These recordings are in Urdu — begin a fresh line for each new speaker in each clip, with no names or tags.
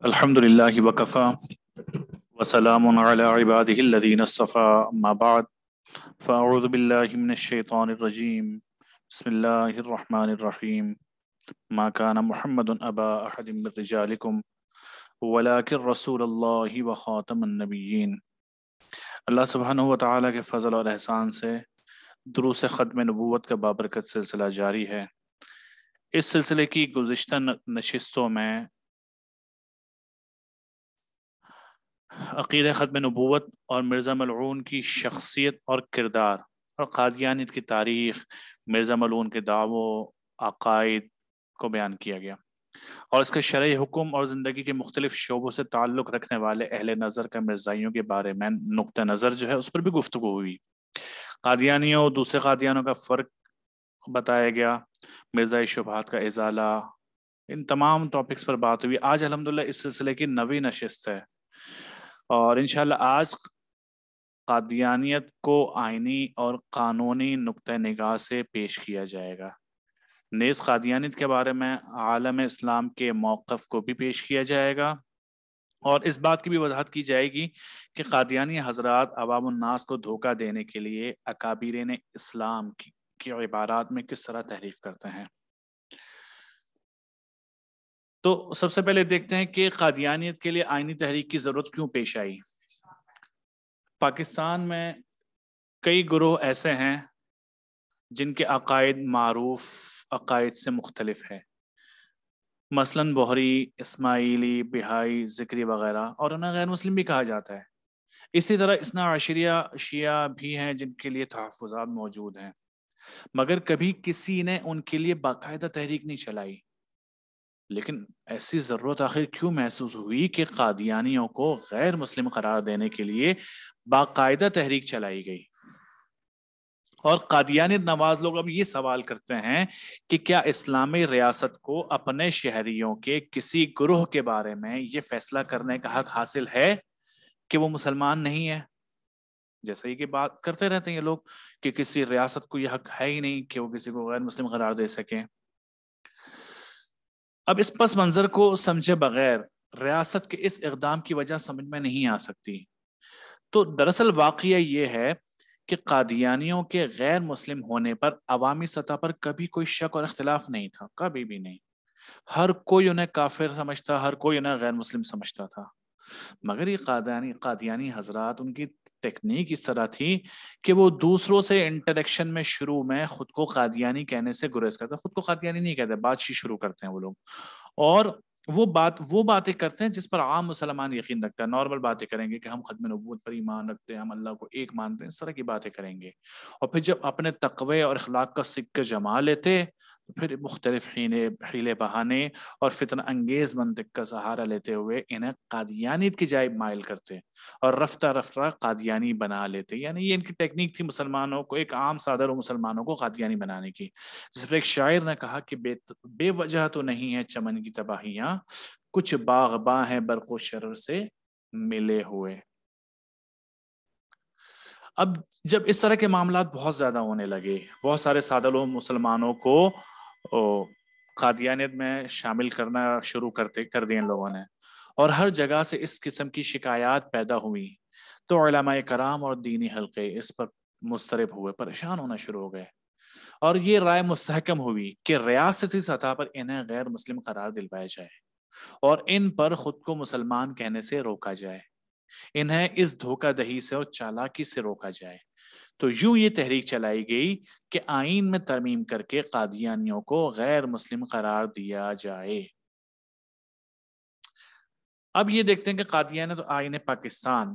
الحمد لله وكفى وسلام على عباده الذين اصطفى أما بعد فأعوذ بالله من الشيطان الرجيم بسم الله الرحمن الرحيم ما كان محمد أبا أحد من رجالكم ولكن رسول الله وخاتم النبيين۔ اللہ سبحانہ و تعالیٰ کے فضل اور احسان سے دروس ختم نبوت کا بابرکت سلسلہ جاری ہے۔ اس سلسلے کی گزشتہ نشستوں میں عقیدہ ختم نبوت اور مرزا ملعون کی شخصیت اور کردار اور قادیانیت کی تاریخ، مرزا ملعون کے دعووں، عقائد کو بیان کیا گیا اور اس کا شرعی حکم اور زندگی کے مختلف شعبوں سے تعلق رکھنے والے اہل نظر کا مرزائیوں کے بارے میں نقطہ نظر جو ہے اس پر بھی گفتگو ہوئی۔ قادیانیوں اور دوسرے قادیانوں کا فرق بتایا گیا، مرزائی شبہات کا ازالہ، ان تمام ٹاپکس پر بات ہوئی۔ آج الحمدللہ اس سلسلے کی نویں نشست ہے اور انشاءاللہ آج قادیانیت کو آئینی اور قانونی نقطہ نگاہ سے پیش کیا جائے گا۔ نیز قادیانیت کے بارے میں عالم اسلام کے موقف کو بھی پیش کیا جائے گا اور اس بات کی بھی وضاحت کی جائے گی کہ قادیانی حضرات عوام الناس کو دھوکہ دینے کے لیے اکابرین اسلام کی عبارات میں کس طرح تحریف کرتے ہیں۔ تو سب سے پہلے دیکھتے ہیں کہ قادیانیت کے لیے آئینی تحریک کی ضرورت کیوں پیش آئی۔ پاکستان میں کئی گروہ ایسے ہیں جن کے عقائد معروف عقائد سے مختلف ہے، مثلاً بوہری، اسماعیلی، بہائی، ذکری وغیرہ، اور انہیں غیر مسلم بھی کہا جاتا ہے۔ اسی طرح اثنا عشریہ شیعہ بھی ہیں جن کے لیے تحفظات موجود ہیں، مگر کبھی کسی نے ان کے لیے باقاعدہ تحریک نہیں چلائی۔ لیکن ایسی ضرورت آخر کیوں محسوس ہوئی کہ قادیانیوں کو غیر مسلم قرار دینے کے لیے باقاعدہ تحریک چلائی گئی؟ اور قادیانیت نواز لوگ اب یہ سوال کرتے ہیں کہ کیا اسلامی ریاست کو اپنے شہریوں کے کسی گروہ کے بارے میں یہ فیصلہ کرنے کا حق حاصل ہے کہ وہ مسلمان نہیں ہے؟ جیسے ہی کہ بات کرتے رہتے ہیں یہ لوگ کہ کسی ریاست کو یہ حق ہے ہی نہیں کہ وہ کسی کو غیر مسلم قرار دے سکیں۔ اب اس پس منظر کو سمجھے بغیر ریاست کے اس اقدام کی وجہ سمجھ میں نہیں آ سکتی۔ تو دراصل واقعہ یہ ہے کہ قادیانیوں کے غیر مسلم ہونے پر عوامی سطح پر کبھی کوئی شک اور اختلاف نہیں تھا، کبھی بھی نہیں۔ ہر کوئی انہیں کافر سمجھتا، ہر کوئی انہیں غیر مسلم سمجھتا تھا، مگر یہ قادیانی حضرات، ان کی ٹیکنیک اس طرح تھی کہ وہ دوسروں سے انٹریکشن میں شروع میں خود کو قادیانی کہنے سے گریز کرتے، خود کو قادیانی نہیں کہتے، بات چیت شروع کرتے ہیں وہ لوگ، اور وہ باتیں کرتے ہیں جس پر عام مسلمان یقین رکھتا ہے۔ نارمل باتیں کریں گے کہ ہم ختم نبوت پر ایمان رکھتے ہیں، ہم اللہ کو ایک مانتے ہیں، اس طرح کی باتیں کریں گے، اور پھر جب اپنے تقوی اور اخلاق کا سکہ جما لیتے تو پھر مختلف حیلے بہانے اور فتنہ انگیز منطق کا سہارا لیتے ہوئے انہیں قادیانیت کی جانب مائل کرتے اور رفتہ رفتہ قادیانی بنا لیتے۔ یعنی یہ ان کی ٹیکنیک تھی مسلمانوں کو، ایک عام سادہ مسلمانوں کو قادیانی بنانے کی۔ جس پر ایک شاعر نے کہا کہ بے وجہ تو نہیں ہے چمن کی تباہیاں، کچھ باغباں ہیں برق و شرر سے ملے ہوئے۔ اب جب اس طرح کے معاملات بہت زیادہ ہونے لگے، بہت سارے سادہ لوگ مسلمانوں کو قادیانیت میں شامل کرنا شروع کر دیا ان لوگوں نے، اور ہر جگہ سے اس قسم کی شکایات پیدا ہوئی، تو علماء کرام اور دینی حلقے اس پر مضطرب ہوئے، پریشان ہونا شروع ہو گئے، اور یہ رائے مستحکم ہوئی کہ ریاستی سطح پر انہیں غیر مسلم قرار دلوایا جائے اور ان پر خود کو مسلمان کہنے سے روکا جائے، انہیں اس دھوکہ دہی سے اور چالاکی سے روکا جائے۔ تو یوں یہ تحریک چلائی گئی کہ آئین میں ترمیم کر کے قادیانیوں کو غیر مسلم قرار دیا جائے۔ اب یہ دیکھتے ہیں کہ قادیانیت اور آئین پاکستان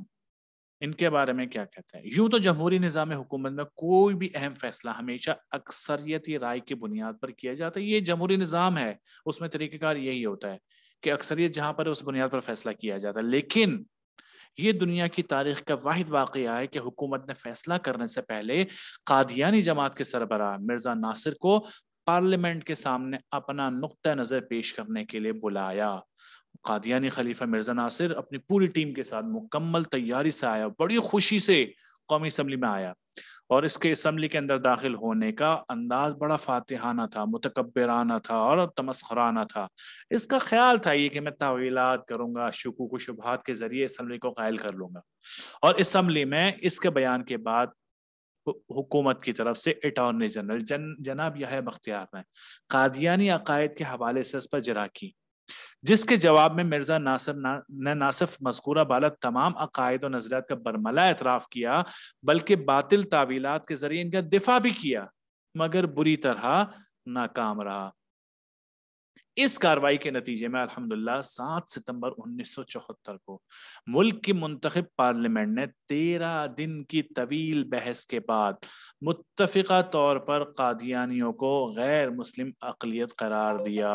ان کے بارے میں کیا کہتا ہے۔ یوں تو جمہوری نظام حکومت میں کوئی بھی اہم فیصلہ ہمیشہ اکثریتی رائے کی بنیاد پر کیا جاتا ہے، یہ جمہوری نظام ہے، اس میں طریقہ کار یہی ہوتا ہے کہ اکثریت جہاں پر اس بنیاد پر فیصلہ کیا جاتا ہے۔ لیکن یہ دنیا کی تاریخ کا واحد واقعہ ہے کہ حکومت نے فیصلہ کرنے سے پہلے قادیانی جماعت کے سربراہ مرزا ناصر کو پارلیمنٹ کے سامنے اپنا نقطہ نظر پیش کرنے کے لیے بلایا۔ قادیانی خلیفہ مرزا ناصر اپنی پوری ٹیم کے ساتھ مکمل تیاری سے آیا، بڑی خوشی سے قومی اسمبلی میں آیا اور اس کے اسمبلی کے اندر داخل ہونے کا انداز بڑا فاتحانہ تھا، متکبرانہ تھا اور تمسخرانہ تھا۔ اس کا خیال تھا یہ کہ میں تعویلات کروں گا، شکوک و شبہات کے ذریعے اسمبلی کو قائل کر لوں گا، اور اسمبلی میں اس کے بیان کے بعد حکومت کی طرف سے اٹارنی جنرل جناب یحییٰ بختیار نے قادیانی عقائد کے حوالے سے اس پر جرح کی، جس کے جواب میں مرزا ناصر نے نہ صرف مذکورہ بالا تمام عقائد و نظریات کا برملا اعتراف کیا بلکہ باطل تعویلات کے ذریعے ان کا دفاع بھی کیا، مگر بری طرح ناکام رہا۔ اس کارروائی کے نتیجے میں الحمدللہ 7 ستمبر 1974 کو ملک کی منتخب پارلیمنٹ نے 13 دن کی طویل بحث کے بعد متفقہ طور پر قادیانیوں کو غیر مسلم اقلیت قرار دیا،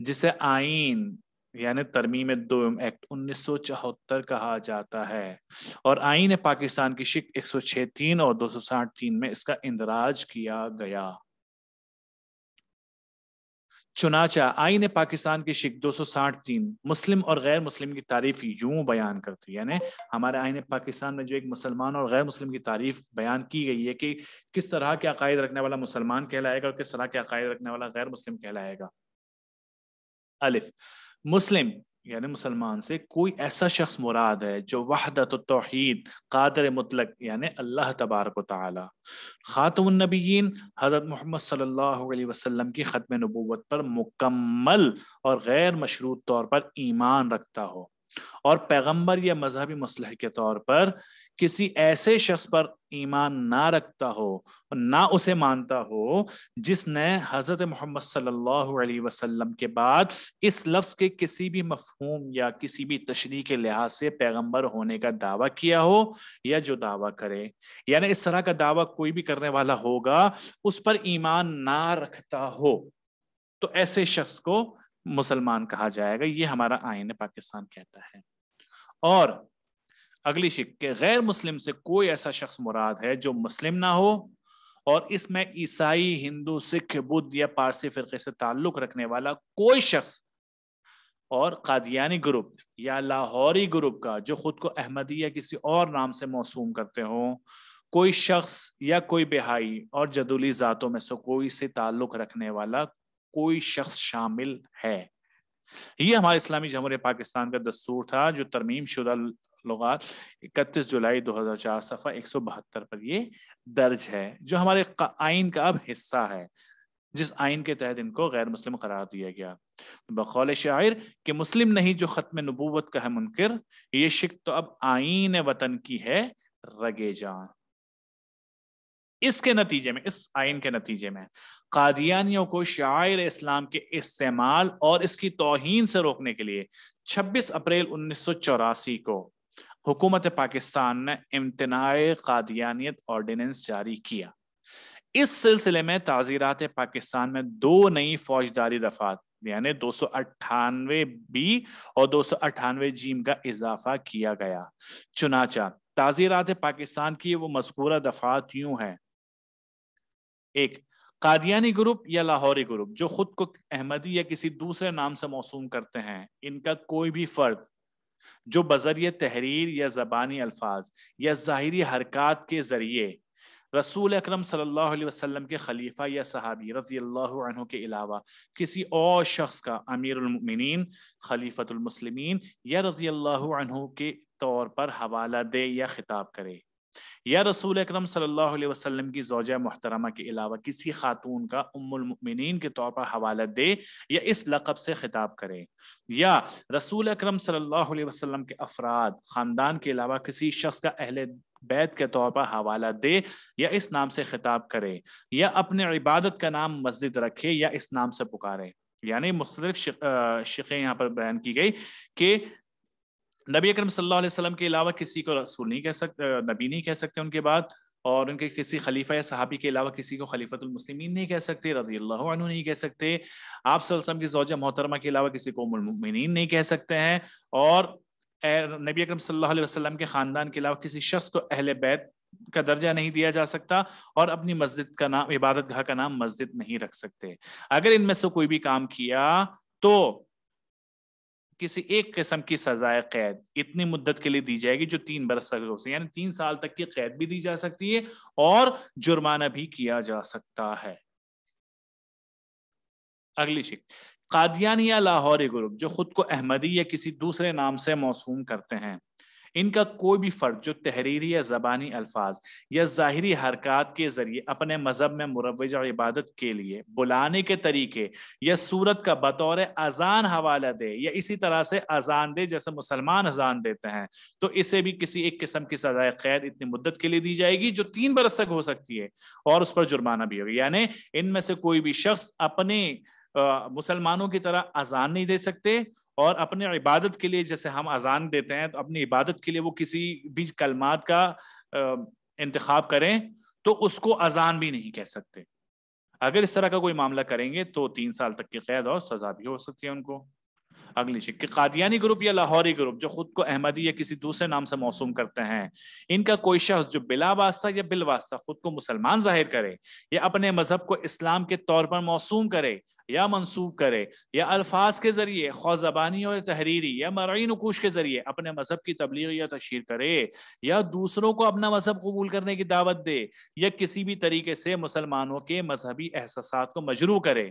جسے آئین یعنی ترمیم دوم ایکٹ 1974 کہا جاتا ہے، اور آئین پاکستان کی شق 106(3) اور 260(3) میں اس کا اندراج کیا گیا۔ چنانچہ آئین پاکستان کی شق 260(3) مسلم اور غیر مسلم کی تعریف یوں بیان کرتی ہے، یعنی ہمارے آئین پاکستان میں جو ایک مسلمان اور غیر مسلم کی تعریف بیان کی گئی ہے کہ کس طرح کے عقائد رکھنے والا مسلمان کہلائے گا اور کس طرح کے عقائد رکھنے والا غیر مسلم کہلائے گا۔ الف، مسلم یعنی مسلمان سے کوئی ایسا شخص مراد ہے جو وحدت التوحید قادر مطلق یعنی اللہ تبارک و تعالی، خاتم النبیین حضرت محمد صلی اللہ علیہ وسلم کی ختم نبوت پر مکمل اور غیر مشروط طور پر ایمان رکھتا ہو، اور پیغمبر یا مذہبی مصلح کے طور پر کسی ایسے شخص پر ایمان نہ رکھتا ہو اور نہ اسے مانتا ہو جس نے حضرت محمد صلی اللہ علیہ وسلم کے بعد اس لفظ کے کسی بھی مفہوم یا کسی بھی تشریح کے لحاظ سے پیغمبر ہونے کا دعویٰ کیا ہو یا جو دعویٰ کرے، یعنی اس طرح کا دعویٰ کوئی بھی کرنے والا ہوگا اس پر ایمان نہ رکھتا ہو تو ایسے شخص کو مسلمان کہا جائے گا، یہ ہمارا آئین پاکستان کہتا ہے۔ اور اگلی شق کہ غیر مسلم سے کوئی ایسا شخص مراد ہے جو مسلم نہ ہو اور اس میں عیسائی، ہندو، سکھ، بدھ یا پارسی فرقے سے تعلق رکھنے والا کوئی شخص اور قادیانی گروپ یا لاہوری گروپ کا جو خود کو احمدی یا کسی اور نام سے موسوم کرتے ہوں، کوئی شخص یا کوئی بہائی اور جدولی ذاتوں میں سے کوئی سے تعلق رکھنے والا کوئی شخص شامل ہے۔ یہ ہمارے اسلامی جمہوریہ پاکستان کا دستور تھا جو ترمیم شدہ لغات 31 جولائی 2004 صفحہ 172 پر یہ درج ہے، جو ہمارے آئین کا اب حصہ ہے، جس آئین کے تحت ان کو غیر مسلم قرار دیا گیا۔ بقول شاعر کہ مسلم نہیں جو ختم نبوت کا ہے منکر، یہ شک تو اب آئین وطن کی ہے رگے جان۔ اس کے نتیجے میں، اس آئین کے نتیجے میں قادیانیوں کو شعائر اسلام کے استعمال اور اس کی توہین سے روکنے کے لیے 26 اپریل 1984 کو حکومت پاکستان نے امتناع قادیانیت آرڈیننس جاری کیا۔ اس سلسلے میں تعزیرات پاکستان میں 2 نئی فوجداری دفعات یعنی 298 بی اور 298 جیم کا اضافہ کیا گیا۔ چنانچہ تعزیرات پاکستان کی وہ مذکورہ دفعات یوں ہیں: 1. قادیانی گروپ یا لاہوری گروپ جو خود کو احمدی یا کسی دوسرے نام سے موسوم کرتے ہیں، ان کا کوئی بھی فرد جو بذریعہ تحریر یا زبانی الفاظ یا ظاہری حرکات کے ذریعے رسول اکرم صلی اللہ علیہ وسلم کے خلیفہ یا صحابی رضی اللہ عنہ کے علاوہ کسی اور شخص کا امیر المؤمنین، خلیفۃ المسلمین یا رضی اللہ عنہ کے طور پر حوالہ دے یا خطاب کرے، یا رسول اکرم صلی اللہ علیہ وسلم کی زوجہ محترمہ کے علاوہ کسی خاتون کا ام المؤمنین کے طور پر حوالہ دے یا اس لقب سے خطاب کرے، یا رسول اکرم صلی اللہ علیہ وسلم کے افراد خاندان کے علاوہ کسی شخص کا اہل بیت کے طور پر حوالہ دے یا اس نام سے خطاب کرے، یا اپنے عبادت کا نام مسجد رکھے یا اس نام سے پکارے۔ یعنی مختلف شقیں یہاں پر بیان کی گئی کہ نبی اکرم صلی اللہ علیہ وسلم کے علاوہ کسی کو رسول نہیں کہہ سکتے، نبی نہیں کہہ سکتے ان کے بعد، اور ان کے کسی خلیفہ یا صحابی کے علاوہ کسی کو خلیفۃ المسلمین نہیں کہہ سکتے، رضی اللہ عنہ نہیں کہہ سکتے، آپ صلی اللہ علیہ وسلم کی زوجہ محترمہ کے علاوہ کسی کو ام المؤمنین نہیں کہہ سکتے ہیں، اور نبی اکرم صلی اللہ علیہ وسلم کے خاندان کے علاوہ کسی شخص کو اہل بیت کا درجہ نہیں دیا جا سکتا، اور اپنی مسجد کا نام، عبادت گاہ کا نام مسجد نہیں رکھ سکتے۔ اگر ان میں سے کوئی بھی کام کیا تو کسی ایک قسم کی سزائے قید اتنی مدت کے لیے دی جائے گی جو 3 برس تک ہو سکتی، یعنی 3 سال تک کی قید بھی دی جا سکتی ہے اور جرمانہ بھی کیا جا سکتا ہے۔ اگلی شکل، قادیانی یا لاہوری گروپ جو خود کو احمدی یا کسی دوسرے نام سے موسوم کرتے ہیں، ان کا کوئی بھی فرد جو تحریری یا زبانی الفاظ یا ظاہری حرکات کے ذریعے اپنے مذہب میں مروج عبادت کے لیے بلانے کے طریقے یا صورت کا بطور اذان حوالہ دے یا اسی طرح سے اذان دے جیسے مسلمان اذان دیتے ہیں، تو اسے بھی کسی ایک قسم کی سزائے قید اتنی مدت کے لیے دی جائے گی جو 3 برس تک ہو سکتی ہے اور اس پر جرمانہ بھی ہوگا۔ یعنی ان میں سے کوئی بھی شخص اپنے مسلمانوں کی طرح اذان نہیں دے سکتے، اور اپنے عبادت کے لیے جیسے ہم اذان دیتے ہیں تو اپنی عبادت کے لیے وہ کسی بھی کلمات کا انتخاب کریں تو اس کو اذان بھی نہیں کہہ سکتے۔ اگر اس طرح کا کوئی معاملہ کریں گے تو 3 سال تک کی قید اور سزا بھی ہو سکتی ہے ان کو۔ اگلی شکل، قادیانی گروپ یا لاہوری گروپ جو خود کو احمدی یا کسی دوسرے نام سے موسوم کرتے ہیں، ان کا کوئی شخص جو بلا واسطہ یا بالواسطہ خود کو مسلمان ظاہر کرے یا اپنے مذہب کو اسلام کے طور پر موسوم کرے یا منسوب کرے یا الفاظ کے ذریعے خواہ زبانی اور تحریری یا مرئی نقوش کے ذریعے اپنے مذہب کی تبلیغ یا تشہیر کرے یا دوسروں کو اپنا مذہب قبول کرنے کی دعوت دے یا کسی بھی طریقے سے مسلمانوں کے مذہبی احساسات کو مجروح کرے،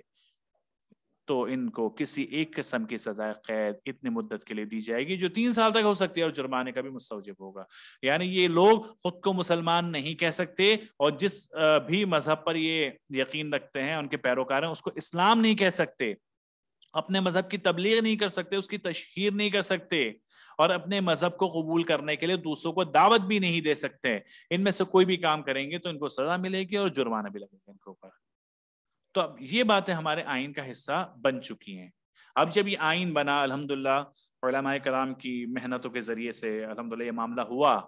تو ان کو کسی ایک قسم کی سزائے قید اتنی مدت کے لیے دی جائے گی جو 3 سال تک ہو سکتی ہے اور جرمانے کا بھی مستوجب ہوگا۔ یعنی یہ لوگ خود کو مسلمان نہیں کہہ سکتے اور جس بھی مذہب پر یہ یقین رکھتے ہیں ان کے پیروکار ہیں اس کو اسلام نہیں کہہ سکتے، اپنے مذہب کی تبلیغ نہیں کر سکتے، اس کی تشہیر نہیں کر سکتے اور اپنے مذہب کو قبول کرنے کے لیے دوسروں کو دعوت بھی نہیں دے سکتے۔ ان میں سے کوئی بھی کام کریں گے تو ان کو سزا ملے گی اور جرمانہ بھی لگے گا ان کے اوپر۔ تو اب یہ باتیں ہمارے آئین کا حصہ بن چکی ہیں۔ اب جب یہ آئین بنا الحمدللہ علماء کرام کی محنتوں کے ذریعے سے الحمدللہ یہ معاملہ ہوا،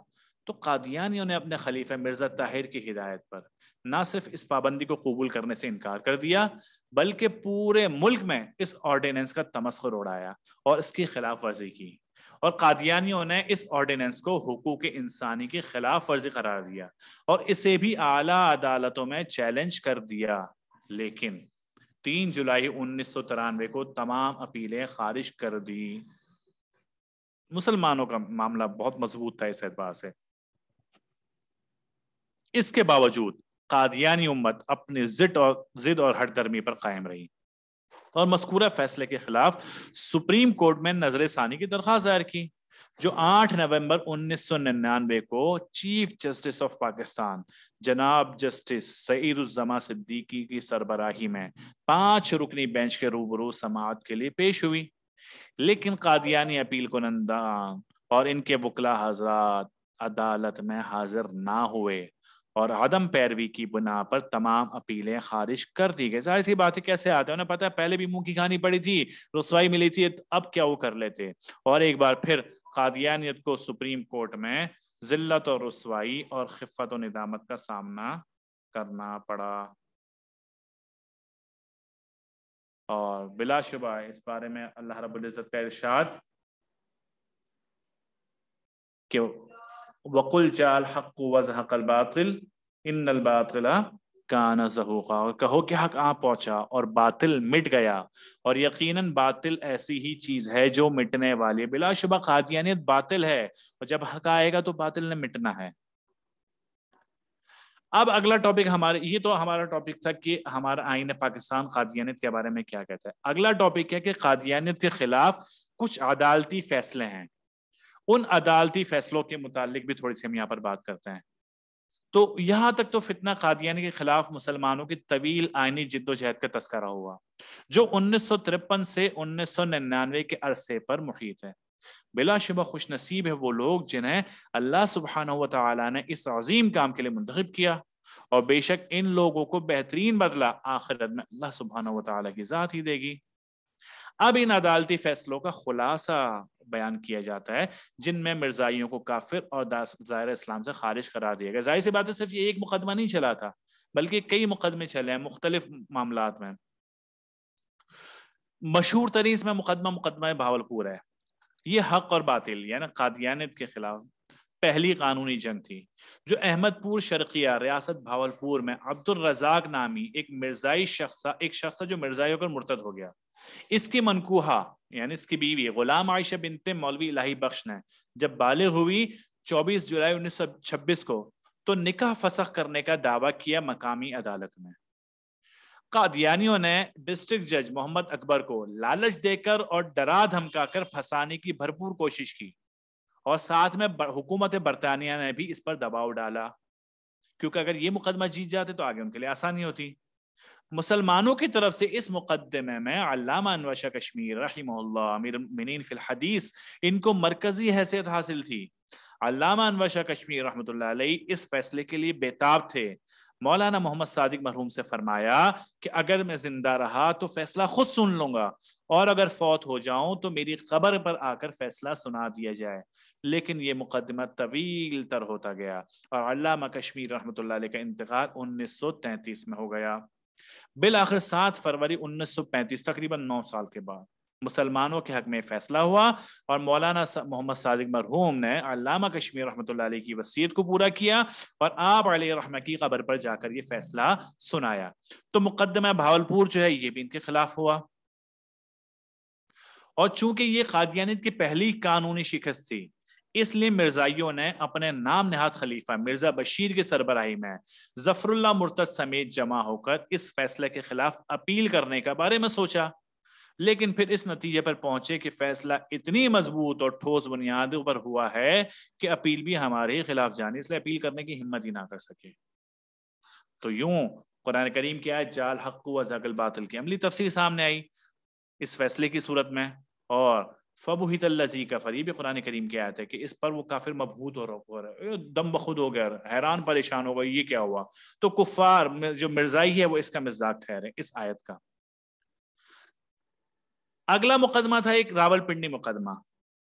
تو قادیانیوں نے اپنے خلیفہ مرزا طاہر کی ہدایت پر نہ صرف اس پابندی کو قبول کرنے سے انکار کر دیا بلکہ پورے ملک میں اس آرڈیننس کا تمسخر اڑایا اور اس کی خلاف ورزی کی، اور قادیانیوں نے اس آرڈیننس کو حقوق انسانی کی خلاف ورزی قرار دیا اور اسے بھی اعلیٰ عدالتوں میں چیلنج کر دیا۔ لیکن 3 جولائی 1993 کو تمام اپیلیں خارج کر دی۔ مسلمانوں کا معاملہ بہت مضبوط تھا اس اعتبار سے۔ اس کے باوجود قادیانی امت اپنی ضد اور ہٹ درمی پر قائم رہی اور مذکورہ فیصلے کے خلاف سپریم کورٹ میں نظر ثانی کی درخواست دائر کی، جو 8 نومبر 1999 کو چیف جسٹس آف پاکستان جناب جسٹس سعید الزما صدیقی کی سربراہی میں 5 رکنی بینچ کے روبرو سماعت کے لیے پیش ہوئی، لیکن قادیانی اپیل کنندگان اور ان کے وکلا حضرات عدالت میں حاضر نہ ہوئے اور عدم پیروی کی بنا پر تمام اپیلیں خارج کر دی گئی۔ ظاہر سی بات ہے کیسے آتے ہیں، انہیں پتا ہے پہلے بھی منہ کی کہانی پڑی تھی، رسوائی ملی تھی، اب کیا وہ کر لیتے، اور ایک بار پھر قادیانیت کو سپریم کورٹ میں ذلت اور رسوائی اور خفت و ندامت کا سامنا کرنا پڑا۔ اور بلا شبہ اس بارے میں اللہ رب العزت کا ارشاد کہ وَقُلْ جَاءَ الْحَقُّ وَزَهَقَ الْبَاطِلُ إِنَّ الْبَاطِلَ كَانَ زَهُوقًا، اور کہو کہ حق آ پہنچا اور باطل مٹ گیا، اور یقیناً باطل ایسی ہی چیز ہے جو مٹنے والی ہے۔ بلا شبہ قادیانیت باطل ہے اور جب حق آئے گا تو باطل نے مٹنا ہے۔ اب اگلا ٹاپک یہ تو ہمارا ٹاپک تھا کہ ہمارا آئین پاکستان قادیانیت کے بارے میں کیا کہتا ہے۔ اگلا ٹاپک ہے کہ قادیانیت کے خلاف کچھ عدالتی فیصلے ہیں، ان عدالتی فیصلوں کے متعلق بھی تھوڑی سی ہم یہاں پر بات کرتے ہیں۔ تو یہاں تک تو فتنہ قادیانی کے خلاف مسلمانوں کی طویل آئینی جد و جہد کا تذکرہ ہوا جو 1953 سے 1999 کے عرصے پر محیط ہے۔ بلا شبہ خوش نصیب ہے وہ لوگ جنہیں اللہ سبحانہ و تعالی نے اس عظیم کام کے لیے منتخب کیا، اور بے شک ان لوگوں کو بہترین بدلہ آخرت میں اللہ سبحانہ و تعالی کی ذات ہی دے گی۔ اب ان عدالتی فیصلوں کا خلاصہ بیان کیا جاتا ہے جن میں مرزائیوں کو کافر اور ظاہر اسلام سے خارج قرار دیا گیا۔ ظاہر سی بات ہے صرف یہ ایک مقدمہ نہیں چلا تھا بلکہ کئی مقدمے چلے ہیں مختلف معاملات میں۔ مشہور ترین اس میں مقدمہ بہاولپور ہے۔ یہ حق اور باطل یعنی قادیانیت کے خلاف پہلی قانونی جنگ تھی جو احمد پور شرقیہ ریاست بہاولپور میں عبد الرزاق نامی ایک شخص جو مرزائی ہو کر مرتد ہو گیا۔ اس کی منکوحہ یعنی اس کی بیوی غلام عائشہ بنت مولوی الہی بخش نے جب بالغ ہوئی 24 جولائی 1926 کو تو نکاح فسخ کرنے کا دعویٰ کیا مقامی عدالت میں۔ قادیانیوں نے ڈسٹرکٹ جج محمد اکبر کو لالچ دے کر اور ڈرا دھمکا کر پھنسانے کی بھرپور کوشش کی، اور ساتھ میں حکومت برطانیہ نے بھی اس پر دباؤ ڈالا، کیونکہ اگر یہ مقدمہ جیت جاتے تو آگے ان کے لیے آسانی ہوتی۔ مسلمانوں کی طرف سے اس مقدمے میں علامہ انور شاہ کشمیر رحمہ اللہ امیر المؤمنین فی الحدیث ان کو مرکزی حیثیت حاصل تھی۔ علامہ انور شاہ کشمیر رحمۃ اللہ علیہ اس فیصلے کے لیے بےتاب تھے۔ مولانا محمد صادق مرحوم سے فرمایا کہ اگر میں زندہ رہا تو فیصلہ خود سن لوں گا، اور اگر فوت ہو جاؤں تو میری قبر پر آ کر فیصلہ سنا دیا جائے۔ لیکن یہ مقدمہ طویل تر ہوتا گیا اور علامہ کشمیر رحمۃ اللہ علیہ کا انتقال 1933 میں ہو گیا۔ بالآخر 7 فروری 1935 تقریباً 9 سال کے بعد مسلمانوں کے حق میں فیصلہ ہوا، اور مولانا محمد صادق مرحوم نے علامہ کشمیر رحمۃ اللہ علیہ کی وصیت کو پورا کیا اور آپ علیہ رحمہ کی قبر پر جا کر یہ فیصلہ سنایا۔ تو مقدمہ بہاولپور جو ہے یہ بھی ان کے خلاف ہوا، اور چونکہ یہ قادیانیت کی پہلی قانونی شکست تھی اس لیے مرزائیوں نے اپنے نام نہاد خلیفہ مرزا بشیر کی سربراہی میں ظفر اللہ مرتد سمیت جمع ہو کر اس فیصلے کے خلاف اپیل کرنے کے بارے میں سوچا، لیکن پھر اس نتیجے پر پہنچے کہ فیصلہ اتنی مضبوط اور ٹھوس بنیادوں پر ہوا ہے کہ اپیل بھی ہمارے خلاف جانی، اس لیے اپیل کرنے کی ہمت ہی نہ کر سکے۔ تو یوں قرآن کریم کی آیت جال حق و زق الباطل کی عملی تفسیر سامنے آئی اس فیصلے کی صورت میں، اور فبہت الذی کفر یہ بھی قرآن کریم کی آیت ہے کہ اس پر وہ کافر مبہوت ہو رہا ہے، دم بخود ہو گیا، حیران پریشان ہو گئے یہ کیا ہوا۔ تو کفار جو مرزائی ہے وہ اس کا مصداق ٹھہرے اس آیت کا۔ اگلا مقدمہ تھا ایک راول پنڈی مقدمہ۔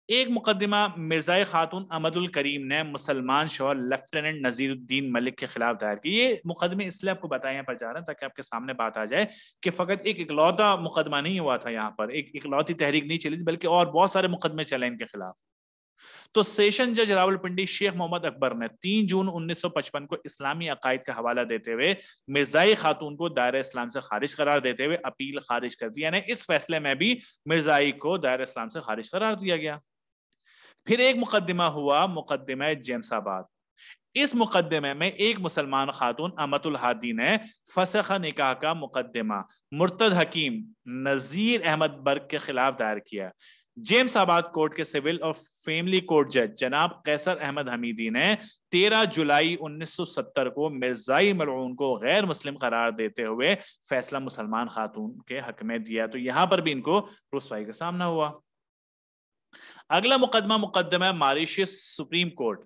ایک مقدمہ مرزائی خاتون احمد الکریم نے مسلمان شوہر لیفٹیننٹ نذیر الدین ملک کے خلاف دائر کی۔ یہ مقدمے اس لیے آپ کو بتائیں یہاں پر جا رہے ہیں تاکہ آپ کے سامنے بات آ جائے کہ فقط ایک اکلوتا مقدمہ نہیں ہوا تھا، یہاں پر ایک اکلوتی تحریک نہیں چلی تھی بلکہ اور بہت سارے مقدمے چلے ان کے خلاف۔ تو سیشن جج راول پنڈی شیخ محمد اکبر نے 3 جون 1955 کو اسلامی عقائد کا حوالہ دیتے ہوئے مرزائی خاتون کو دائرہ اسلام سے خارج قرار دیتے ہوئے اپیل خارج کر دی، یعنی اس فیصلے میں بھی مرزائی کو دائرہ اسلام سے خارج قرار دیا گیا۔ پھر ایک مقدمہ ہوا مقدمہ جیمس آباد۔ اس مقدمے میں ایک مسلمان خاتون امت الہادی نے فسخ نکاح کا مقدمہ مرتد حکیم نذیر احمد برگ کے خلاف دائر کیا۔ جیمس آباد کورٹ کے سول اور فیملی کورٹ جج جناب قیصر احمد حمیدی نے 13 جولائی 1970 کو مرزائی ملعون کو غیر مسلم قرار دیتے ہوئے فیصلہ مسلمان خاتون کے حق میں دیا، تو یہاں پر بھی ان کو رسوائی کا سامنا ہوا۔ اگلا مقدمہ ماریشس سپریم کورٹ۔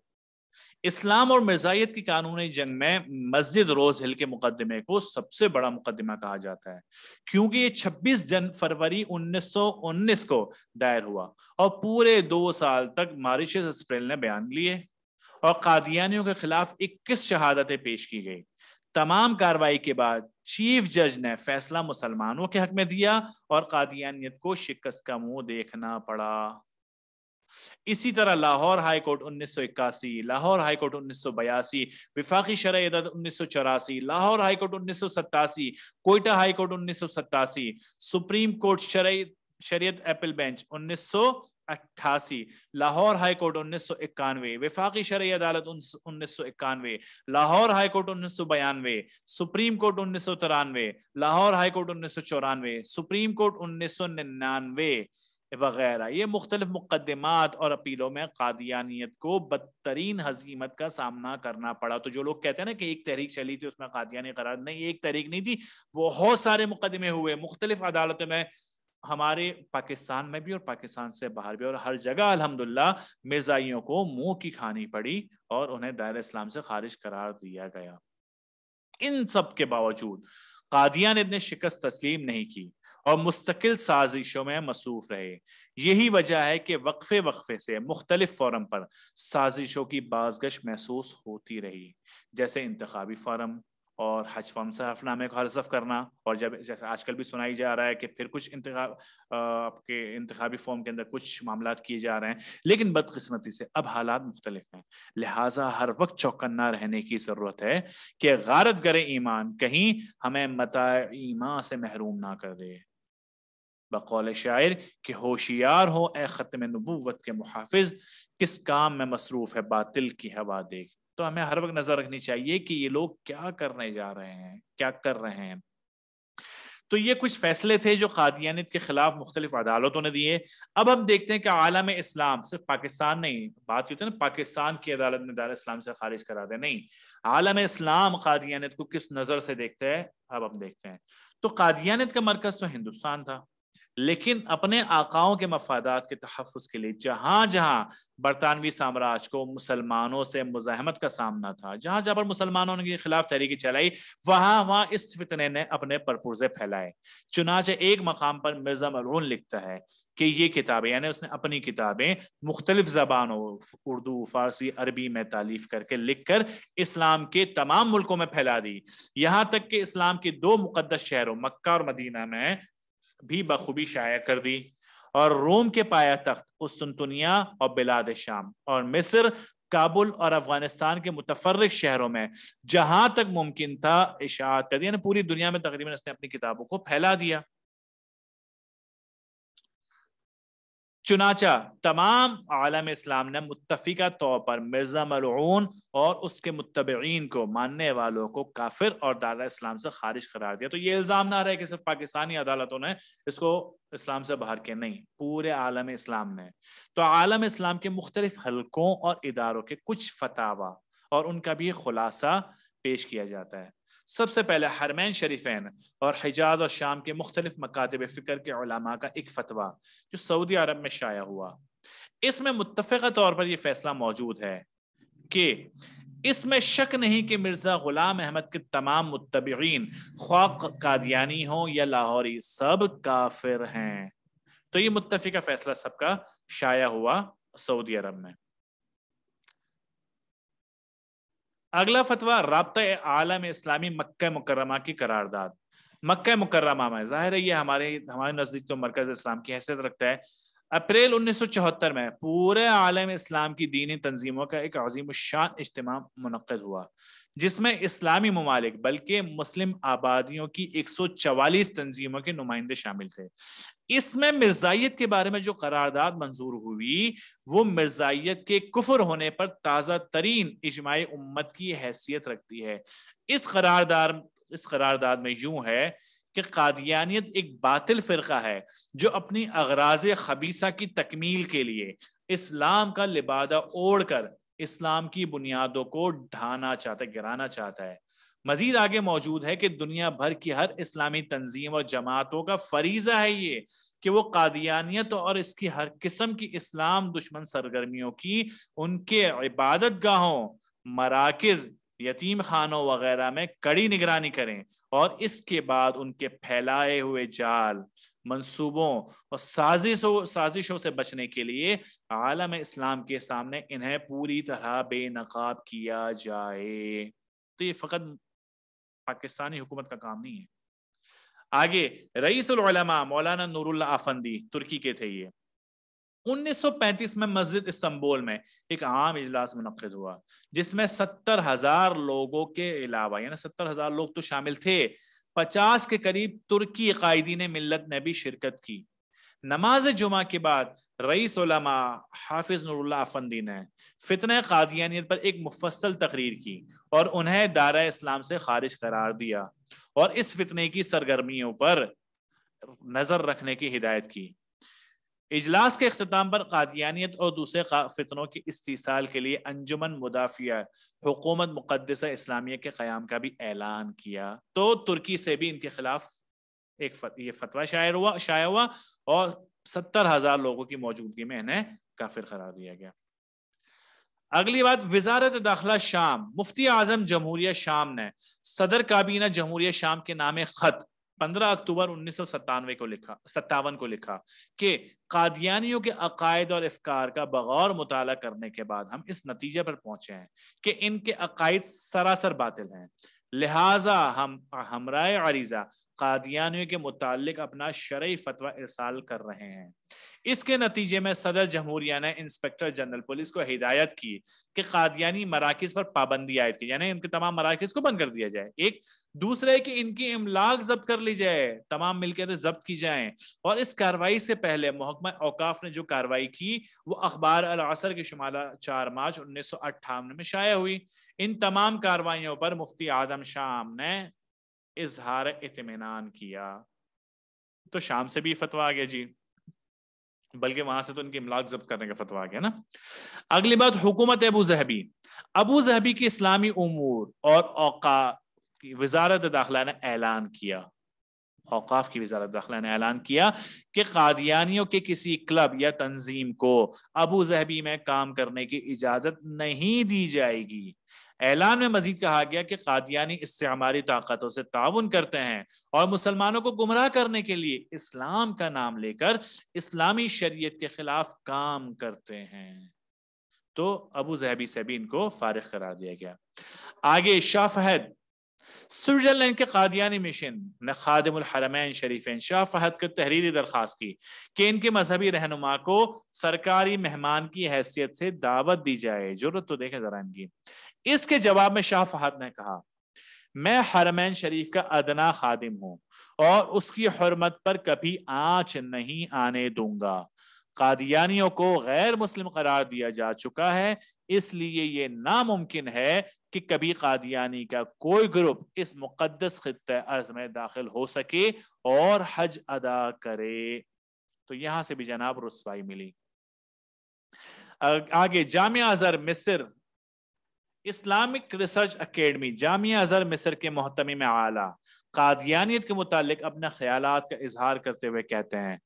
اسلام اور مرزائیت کی قانونی جنگ میں مسجد روز ہل کے مقدمے کو سب سے بڑا مقدمہ کہا جاتا ہے، کیونکہ یہ 26 فروری 1919 کو دائر ہوا اور پورے 2 سال تک ماریشس اسپریل نے بیان لیے اور قادیانیوں کے خلاف 21 شہادتیں پیش کی گئی۔ تمام کاروائی کے بعد چیف جج نے فیصلہ مسلمانوں کے حق میں دیا اور قادیانیت کو شکست کا منہ دیکھنا پڑا۔ اسی طرح Lahore high court 1981، Lahore high court 1982، وفاقی شرعی عدالت 1984، Lahore high court 1987، Quetta high court 1987، supreme court شریعت appeal bench 1988، Lahore high court 1991، وفاقی شرعی عدالت 1991، Lahore high court 1992، supreme court 1993، Lahore high court 1994، supreme court 1999 وغیرہ۔ یہ مختلف مقدمات اور اپیلوں میں قادیانیت کو بدترین ہزیمت کا سامنا کرنا پڑا۔ تو جو لوگ کہتے ہیں نا کہ ایک تحریک چلی تھی اس میں قادیانی قرار، نہیں، ایک تحریک نہیں تھی، بہت سارے مقدمے ہوئے مختلف عدالتوں میں، ہمارے پاکستان میں بھی اور پاکستان سے باہر بھی، اور ہر جگہ الحمدللہ مرزائیوں کو منہ کی کھانی پڑی اور انہیں دائرہ اسلام سے خارج قرار دیا گیا۔ ان سب کے باوجود قادیانیت نے شکست تسلیم نہیں کی اور مستقل سازشوں میں مصروف رہے۔ یہی وجہ ہے کہ وقفے سے مختلف فورم پر سازشوں کی بازگشت محسوس ہوتی رہی، جیسے انتخابی فورم اور حج فارم سے حلف نامے کو حذف کرنا، اور جیسے آج کل بھی سنائی جا رہا ہے کہ پھر کچھ آپ کے انتخابی فارم کے اندر کچھ معاملات کیے جا رہے ہیں، لیکن بدقسمتی سے اب حالات مختلف ہیں، لہٰذا ہر وقت چوکنا رہنے کی ضرورت ہے کہ غارت گر ایمان کہیں ہمیں متاع ایمان سے محروم نہ کر دے۔ بقول شاعر کہ ہوشیار ہو اے ختم نبوت کے محافظ، کس کام میں مصروف ہے باطل کی ہوا دیکھ۔ تو ہمیں ہر وقت نظر رکھنی چاہیے کہ یہ لوگ کیا کرنے جا رہے ہیں، کیا کر رہے ہیں۔ تو یہ کچھ فیصلے تھے جو قادیانیت کے خلاف مختلف عدالتوں نے دیے۔ اب ہم دیکھتے ہیں کہ عالم اسلام، صرف پاکستان نہیں، بات ہوتی ہے نا پاکستان کی عدالت نے دار اسلام سے خارج کرا دے، نہیں، عالم اسلام قادیانیت کو کس نظر سے دیکھتے ہیں اب ہم دیکھتے ہیں۔ تو قادیانیت کا مرکز تو ہندوستان تھا، لیکن اپنے آقاؤں کے مفادات کے تحفظ کے لیے جہاں جہاں برطانوی سامراج کو مسلمانوں سے مزاحمت کا سامنا تھا، جہاں جہاں پر مسلمانوں کے خلاف تحریکی چلائی، وہاں اس فتنے نے اپنے پرپرزے پھیلائے۔ چنانچہ ایک مقام پر مرزا ملعون لکھتا ہے کہ یہ کتابیں، یعنی اس نے اپنی کتابیں مختلف زبانوں، اردو، فارسی، عربی میں تالیف کر کے لکھ کر اسلام کے تمام ملکوں میں پھیلا دی، یہاں تک کہ اسلام کے 2 مقدس شہروں مکہ اور مدینہ میں بھی بخوبی شائع کر دی، اور روم کے پایہ تخت قسطنطنیہ اور بلاد شام اور مصر، کابل اور افغانستان کے متفرق شہروں میں جہاں تک ممکن تھا اشاعت کر دیا، یعنی پوری دنیا میں تقریباً اس نے اپنی کتابوں کو پھیلا دیا۔ چنانچہ تمام عالم اسلام نے متفقہ طور پر مرزا ملعون اور اس کے متبعین کو، ماننے والوں کو کافر اور دار اسلام سے خارج قرار دیا۔ تو یہ الزام نہ رہے کہ صرف پاکستانی عدالتوں نے اس کو اسلام سے باہر کیا، نہیں، پورے عالم اسلام نے۔ تو عالم اسلام کے مختلف حلقوں اور اداروں کے کچھ فتاوا اور ان کا بھی خلاصہ پیش کیا جاتا ہے۔ سب سے پہلے حرمین شریفین اور حجاز اور شام کے مختلف مکاتب فکر کے علماء کا ایک فتویٰ جو سعودی عرب میں شائع ہوا، اس میں متفقہ طور پر یہ فیصلہ موجود ہے کہ اس میں شک نہیں کہ مرزا غلام احمد کے تمام متبعین، خواہ قادیانی ہوں یا لاہوری، سب کافر ہیں۔ تو یہ متفقہ فیصلہ سب کا شائع ہوا سعودی عرب میں۔ اگلا فتویٰ رابطہ عالم اسلامی مکہ مکرمہ کی قرارداد۔ مکہ مکرمہ میں ظاہر ہے یہ ہمارے نزدیک تو مرکز اسلام کی حیثیت رکھتا ہے۔ اپریل 1974 میں پورے عالم اسلام کی دینی تنظیموں کا ایک عظیم الشان اجتماع منعقد ہوا، جس میں اسلامی ممالک بلکہ مسلم آبادیوں کی 144 تنظیموں کے نمائندے شامل تھے۔ اس میں مرزائیت کے بارے میں جو قرارداد منظور ہوئی وہ مرزائیت کے کفر ہونے پر تازہ ترین اجماع امت کی حیثیت رکھتی ہے۔ اس قرارداد میں یوں ہے کہ قادیانیت ایک باطل فرقہ ہے جو اپنی اغراض خبیثہ کی تکمیل کے لیے اسلام کا لبادہ اوڑھ کر اسلام کی بنیادوں کو ڈھانا چاہتا ہے، گرانا چاہتا ہے۔ مزید آگے موجود ہے کہ دنیا بھر کی ہر اسلامی تنظیم اور جماعتوں کا فریضہ ہے یہ کہ وہ قادیانیت اور اس کی ہر قسم کی اسلام دشمن سرگرمیوں کی ان کے عبادت گاہوں، مراکز، یتیم خانوں وغیرہ میں کڑی نگرانی کریں، اور اس کے بعد ان کے پھیلائے ہوئے جال، منصوبوں اور سازشوں سے بچنے کے لیے عالم اسلام کے سامنے انہیں پوری طرح بے نقاب کیا جائے۔ تو یہ فقط پاکستانی حکومت کا کام نہیں ہے۔ آگے رئیس العلماء مولانا نور اللہ افندی، ترکی کے تھے یہ، 1935 میں مسجد استنبول میں ایک عام اجلاس منعقد ہوا جس میں 70,000 لوگوں کے علاوہ، یعنی 70,000 لوگ تو شامل تھے، 50 کے قریب ترکی قائدین ملت نے بھی شرکت کی۔ نماز جمعہ کے بعد رئیس علماء حافظ نور اللہ افندی نے فتنہ قادیانیت پر ایک مفصل تقریر کی اور انہیں دائرہ اسلام سے خارج قرار دیا اور اس فتنے کی سرگرمیوں پر نظر رکھنے کی ہدایت کی۔ اجلاس کے اختتام پر قادیانیت اور دوسرے فتنوں کے استیصال کے لیے انجمن مدافعہ حکومت مقدسہ اسلامیہ کے قیام کا بھی اعلان کیا۔ تو ترکی سے بھی ان کے خلاف یہ فتویٰ شائع ہوا اور 70,000 لوگوں کی موجودگی میں انہیں کافر قرار دیا گیا۔ اگلی بات، وزارت داخلہ شام، مفتی اعظم جمہوریہ شام نے صدر کابینہ جمہوریہ شام کے نام خط 15 اکتوبر 1957 کو لکھا کہ قادیانیوں کے عقائد اور افکار کا بغور مطالعہ کرنے کے بعد ہم اس نتیجے پر پہنچے ہیں کہ ان کے عقائد سراسر باطل ہیں، لہٰذا ہم ہمراہ عریضہ قادیانیوں کے متعلق اپنا شرعی فتویٰ ارسال کر رہے ہیں۔ اس کے نتیجے میں صدر جمہوریہ نے انسپیکٹر جنرل پولیس کو ہدایت کی کہ قادیانی مراکز پر پابندی عائد کی، یعنی ان کے تمام مراکز کو بند کر دیا جائے۔ ایک دوسرے کہ ان کی املاک ضبط کر لی جائے، تمام ملکیتیں ضبط کی جائیں۔ اور اس کارروائی سے پہلے محکمہ اوقاف نے جو کارروائی کی وہ اخبار العصر کی شمالہ 4 مارچ 1958 میں شائع ہوئی۔ ان تمام کارروائیوں پر مفتی اعظم شام نے اظہار اطمینان کیا۔ تو شام سے بھی فتویٰ آ گیا جی، بلکہ وہاں سے تو ان کی املاک ضبط کرنے کا فتویٰ آ گیا نا۔ اگلی بات، حکومت ابو ظہبی۔ ابو ظہبی کی اسلامی امور اور اوقاف کی وزارت داخلہ نے اعلان کیا، اوقاف کی وزارت داخلہ نے اعلان کیا کہ قادیانیوں کے کسی کلب یا تنظیم کو ابو ظہبی میں کام کرنے کی اجازت نہیں دی جائے گی۔ اعلان میں مزید کہا گیا کہ قادیانی استعماری طاقتوں سے تعاون کرتے ہیں اور مسلمانوں کو گمراہ کرنے کے لیے اسلام کا نام لے کر اسلامی شریعت کے خلاف کام کرتے ہیں۔ تو ابو ظہبی سے بھی ان کو فارغ قرار دیا گیا۔ آگے، شاہ فہد۔ سوئٹزرلینڈ کے قادیانی مشن نے خادم الحرمین شریفین شاہ فہد کو تحریری درخواست کی کہ ان کے مذہبی رہنما کو سرکاری مہمان کی حیثیت سے دعوت دی جائے۔ ضرورت تو دیکھیں ذرا ان کی۔ اس کے جواب میں شاہ فہد نے کہا، میں حرمین شریف کا ادنا خادم ہوں اور اس کی حرمت پر کبھی آنچ نہیں آنے دوں گا۔ قادیانیوں کو غیر مسلم قرار دیا جا چکا ہے، اس لیے یہ ناممکن ہے کہ کبھی قادیانی کا کوئی گروپ اس مقدس خطہ ارض میں داخل ہو سکے اور حج ادا کرے۔ تو یہاں سے بھی جناب رسوائی ملی۔ آگے، جامعہ ازہر مصر اسلامک ریسرچ اکیڈمی جامعہ ازہر مصر کے محتمم اعلیٰ قادیانیت کے متعلق اپنے خیالات کا اظہار کرتے ہوئے کہتے ہیں،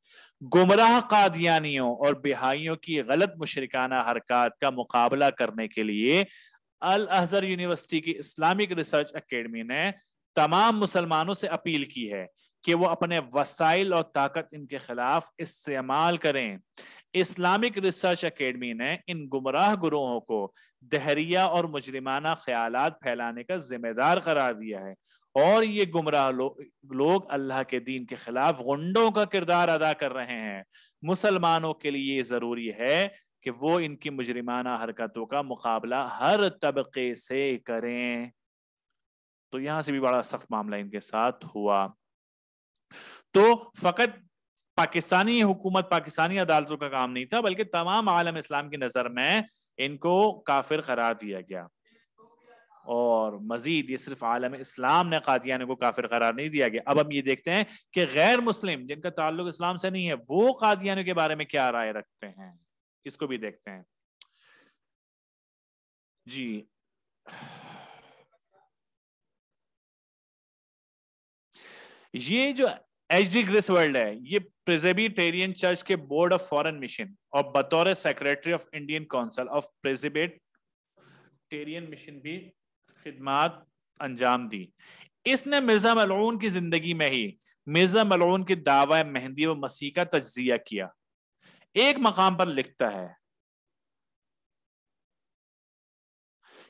گمراہ قادیانیوں اور بہائیوں کی غلط مشرکانہ حرکات کا مقابلہ کرنے کے لیے الازہر یونیورسٹی کی اسلامک ریسرچ اکیڈمی نے تمام مسلمانوں سے اپیل کی ہے کہ وہ اپنے وسائل اور طاقت ان کے خلاف استعمال کریں۔ اسلامک ریسرچ اکیڈمی نے ان گمراہ گروہوں کو دہریہ اور مجرمانہ خیالات پھیلانے کا ذمہ دار قرار دیا ہے، اور یہ گمراہ لوگ اللہ کے دین کے خلاف غنڈوں کا کردار ادا کر رہے ہیں۔ مسلمانوں کے لیے یہ ضروری ہے کہ وہ ان کی مجرمانہ حرکتوں کا مقابلہ ہر طبقے سے کریں۔ تو یہاں سے بھی بڑا سخت معاملہ ان کے ساتھ ہوا۔ تو فقط پاکستانی حکومت، پاکستانی عدالتوں کا کام نہیں تھا، بلکہ تمام عالم اسلام کی نظر میں ان کو کافر قرار دیا گیا۔ اور مزید یہ صرف عالم اسلام نے قادیانیوں کو کافر قرار نہیں دیا گیا۔ اب ہم یہ دیکھتے ہیں کہ غیر مسلم جن کا تعلق اسلام سے نہیں ہے وہ قادیانیوں کے بارے میں کیا رائے رکھتے ہیں، اس کو بھی دیکھتے ہیں۔ جی، یہ جو ایچ ڈی گریس ورلڈ ہے، یہ پریسبیٹیرین چرچ کے بورڈ آف فارن مشن اور بطور secretary of Indian council of Presbyterian mission بھی خدمات انجام دی۔ اس نے مرزا ملعون کی زندگی میں ہی مرزا ملعون کے دعوی مہدی و مسیح کا تجزیہ کیا۔ ایک مقام پر لکھتا ہے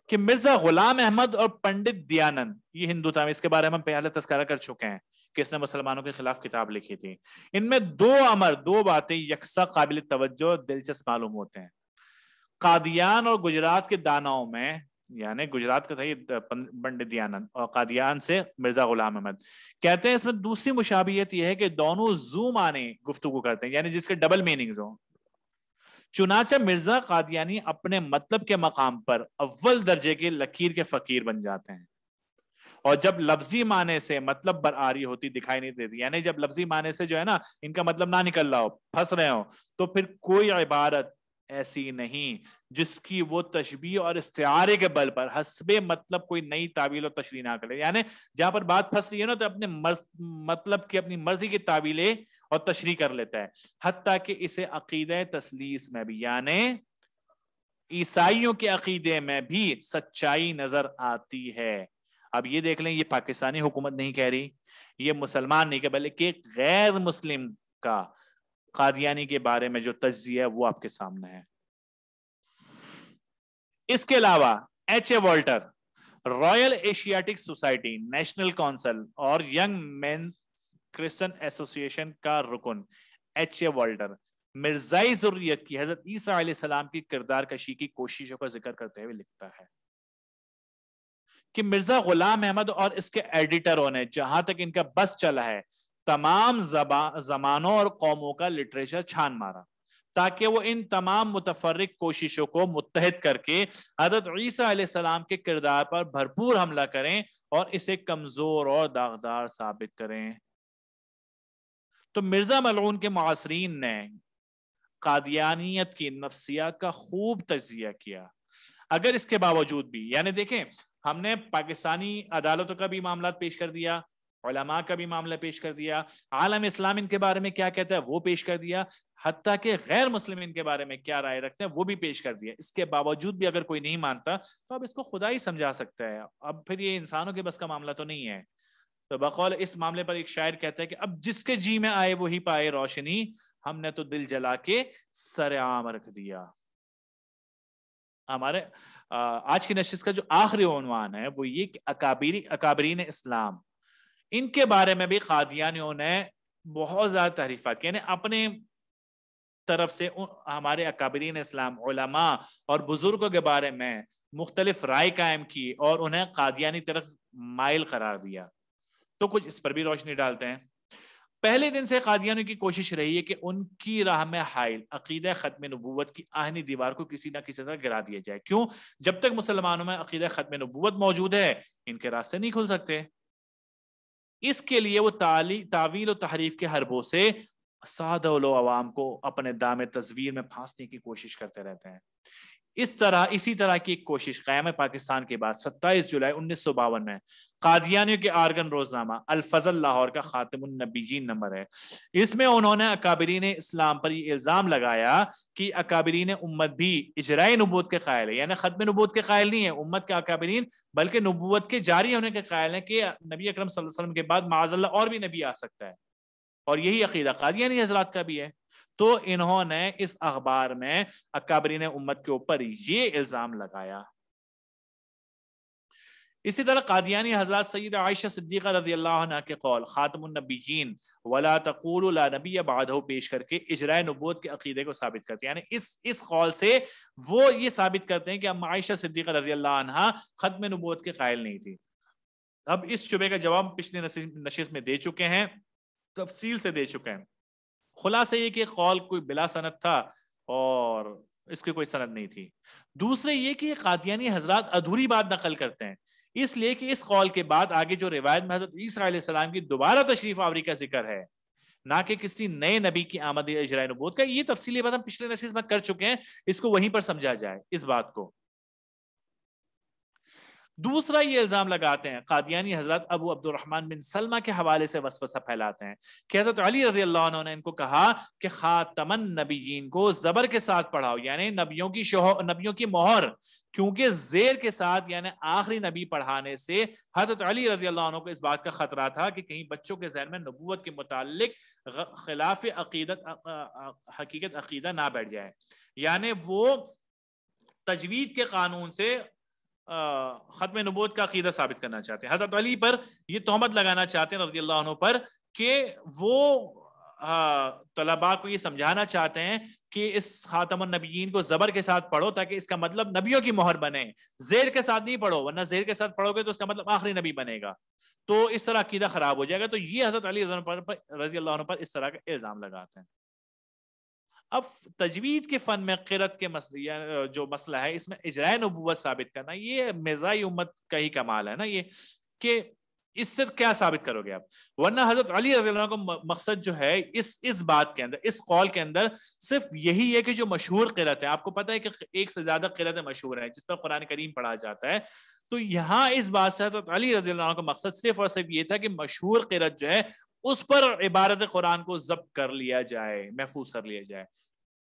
کہ مرزا غلام احمد اور پنڈت دیانند، یہ ہندو تھا، اس کے بارے میں ہم پہلے تذکرہ کر چکے ہیں کہ اس نے مسلمانوں کے خلاف کتاب لکھی تھی۔ ان میں دو باتیں یکساں قابل توجہ اور دلچسپ معلوم ہوتے ہیں۔ قادیان اور گجرات کے داناؤں میں، یعنی گجرات کا تھا یہ پنڈت دیانند اور قادیان سے مرزا غلام احمد، کہتے ہیں اس میں دوسری مشابہت یہ ہے کہ دونوں زو معنی گفتگو کرتے ہیں، یعنی جس کے ڈبل میننگز ہوں۔ چنانچہ مرزا قادیانی اپنے مطلب کے مقام پر اول درجے کے لکیر کے فقیر بن جاتے ہیں، اور جب لفظی معنی سے مطلب برآری ہوتی دکھائی نہیں دیتی، یعنی جب لفظی معنی سے جو ہے نا ان کا مطلب نہ نکل رہا ہو، پھنس رہے ہو، تو پھر کوئی عبارت ایسی نہیں جس کی وہ تشبیہ اور استعارے کے بل پر حسب مطلب کوئی نئی تعویل اور تشریح نہ کرے۔ یعنی جہاں پر بات پھنس رہی ہے نا تو اپنے مطلب کی اپنی مرضی کی تعویلیں اور تشریح کر لیتا ہے، حتیٰ کہ اسے عقیدہ تثلیث میں بھی، یعنی عیسائیوں کے عقیدے میں بھی سچائی نظر آتی ہے۔ اب یہ دیکھ لیں، یہ پاکستانی حکومت نہیں کہہ رہی، یہ مسلمان نہیں کہ بلکہ غیر مسلم کا قادیانی کے بارے میں جو تجزیہ ہے وہ آپ کے سامنے ہے۔ اس کے علاوہ H A Walter, Royal Asiatic Society, National Council اور ینگ مین کرسچن ایسوسیشن کا رکن ایچ اے والڈر مرزائی ذریت کی حضرت عیسیٰ علیہ السلام کی کردار کشی کی کوششوں کا ذکر کرتے ہوئے لکھتا ہے کہ مرزا غلام احمد اور اس کے ایڈیٹروں نے جہاں تک ان کا بس چلا ہے تمام زمانوں اور قوموں کا لٹریچر چھان مارا تاکہ وہ ان تمام متفرق کوششوں کو متحد کر کے حضرت عیسیٰ علیہ السلام کے کردار پر بھرپور حملہ کریں اور اسے کمزور اور داغدار ثابت کریں. تو مرزا ملعون کے معاصرین نے قادیانیت کی نفسیات کا خوب تجزیہ کیا. اگر اس کے باوجود بھی یعنی دیکھیں ہم نے پاکستانی عدالتوں کا بھی معاملات پیش کر دیا, علماء کا بھی معاملہ پیش کر دیا, عالم اسلام ان کے بارے میں کیا کہتا ہے وہ پیش کر دیا, حتیٰ کہ غیر مسلم ان کے بارے میں کیا رائے رکھتے ہیں وہ بھی پیش کر دیا. اس کے باوجود بھی اگر کوئی نہیں مانتا تو اب اس کو خدا ہی سمجھا سکتا ہے, اب پھر یہ انسانوں کے بس کا معاملہ تو نہیں ہے. تو بقول اس معاملے پر ایک شاعر کہتا ہے کہ اب جس کے جی میں آئے وہی پائے روشنی, ہم نے تو دل جلا کے سر عام رکھ دیا. ہمارے آج کی نشست کا جو آخری عنوان ہے وہ یہ کہ اکابرین اسلام, ان کے بارے میں بھی قادیانیوں نے بہت زیادہ تحریفات کی, یعنی اپنے طرف سے ہمارے اکابرین اسلام علماء اور بزرگوں کے بارے میں مختلف رائے قائم کی اور انہیں قادیانی طرف مائل قرار دیا. تو کچھ اس پر بھی روشنی ڈالتے ہیں. پہلے دن سے قادیانیوں کی کوشش رہی ہے کہ ان کی راہ میں حائل عقیدہ ختم نبوت کی آہنی دیوار کو کسی نہ کسی طرح گرا دیا جائے. کیوں؟ جب تک مسلمانوں میں عقیدہ ختم نبوت موجود ہے ان کے راستے نہیں کھل سکتے. اس کے لیے وہ تعویل و تحریف کے حربوں سے سادہ و عوام کو اپنے دام تصویر میں پھانسنے کی کوشش کرتے رہتے ہیں. اسی طرح کی ایک کوشش قیام پاکستان کے بعد 27 جولائی 1952 میں قادیانیوں کے آرگن روزنامہ الفضل لاہور کا خاتم النبیین نمبر ہے. اس میں انہوں نے اکابرین اسلام پر یہ الزام لگایا کہ اکابرین امت بھی اجرائے نبوت کے قائل ہے, یعنی ختم نبوت کے قائل نہیں ہے امت کے اکابرین, بلکہ نبوت کے جاری ہونے کے قائل ہیں کہ نبی اکرم صلی اللہ علیہ وسلم کے بعد معاذ اللہ اور بھی نبی آ سکتا ہے, اور یہی عقیدہ قادیانی حضرات کا بھی ہے. تو انہوں نے اس اخبار میں اکابرین امت کے اوپر یہ الزام لگایا. اسی طرح قادیانی حضرات سیدہ عائشہ صدیقہ رضی اللہ عنہ کے قول خاتم النبیین ولا تقولوا لا نبی بعدہ پیش کر کے اجرائے نبوت کے عقیدے کو ثابت کرتے ہیں, یعنی اس قول سے وہ یہ ثابت کرتے ہیں کہ ام عائشہ صدیقہ رضی اللہ عنہ ختم نبوت کے قائل نہیں تھی. اب اس شبے کا جواب پچھلی نشست میں دے چکے ہیں, تفصیل سے دے چکے ہیں. خلاصہ یہ کہ قول کوئی بلا سند تھا اور اس کی کوئی سند نہیں تھی. دوسرے یہ کہ قادیانی حضرات ادھوری بات نقل کرتے ہیں, اس لیے کہ اس قول کے بعد آگے جو روایت میں حضرت عیسیٰ علیہ السلام کی دوبارہ تشریف آوری کا ذکر ہے, نہ کہ کسی نئے نبی کی آمد اجرائے نبوت کا. یہ تفصیلی بات ہم پچھلے نشست میں کر چکے ہیں, اس کو وہیں پر سمجھا جائے اس بات کو. دوسرا یہ الزام لگاتے ہیں قادیانی حضرت ابو عبد الرحمن بن سلمہ کے حوالے سے وسوسہ پھیلاتے ہیں کہ حضرت علی رضی اللہ عنہ نے ان کو کہا کہ خاتم النبیین کو زبر کے ساتھ پڑھاؤ, یعنی نبیوں کی مہر, کیونکہ زیر کے ساتھ یعنی آخری نبی پڑھانے سے حضرت علی رضی اللہ عنہ کو اس بات کا خطرہ تھا کہ کہیں بچوں کے ذہن میں نبوت کے متعلق خلاف حقیقت عقیدہ نہ بیٹھ جائے. یعنی وہ تجوید کے قانون سے ختم نبوت کا عقیدہ ثابت کرنا چاہتے ہیں. حضرت علی پر یہ تہمت لگانا چاہتے ہیں رضی اللہ عنہ پر کہ وہ طلباء کو یہ سمجھانا چاہتے ہیں کہ اس خاتم النبیین کو زبر کے ساتھ پڑھو تاکہ اس کا مطلب نبیوں کی مہر بنے, زیر کے ساتھ نہیں پڑھو ورنہ زیر کے ساتھ پڑھو گے تو اس کا مطلب آخری نبی بنے گا, تو اس طرح عقیدہ خراب ہو جائے گا. تو یہ حضرت علی رضی اللہ عنہ پر اس طرح کا الزام لگاتے ہیں. اب تجوید کے فن میں قرت کے مسئلہ جو مسئلہ ہے اس میں اجرائے نبوت ثابت کرنا, یہ مرزائی امت کا ہی کمال ہے نا, یہ کہ اس سے کیا ثابت کرو گے آپ. ورنہ حضرت علی رضی اللہ عنہ کا مقصد جو ہے اس بات کے اندر, اس قول کے اندر صرف یہی ہے کہ جو مشہور قرت ہے, آپ کو پتہ ہے کہ ایک سے زیادہ قرتیں مشہور ہیں جس پر قرآن کریم پڑھا جاتا ہے, تو یہاں اس بات سے حضرت علی رضی اللہ عنہ کا مقصد صرف اور صرف یہ تھا کہ مشہور قرت جو ہے اس پر عبارت قرآن کو ضبط کر لیا جائے, محفوظ کر لیا جائے.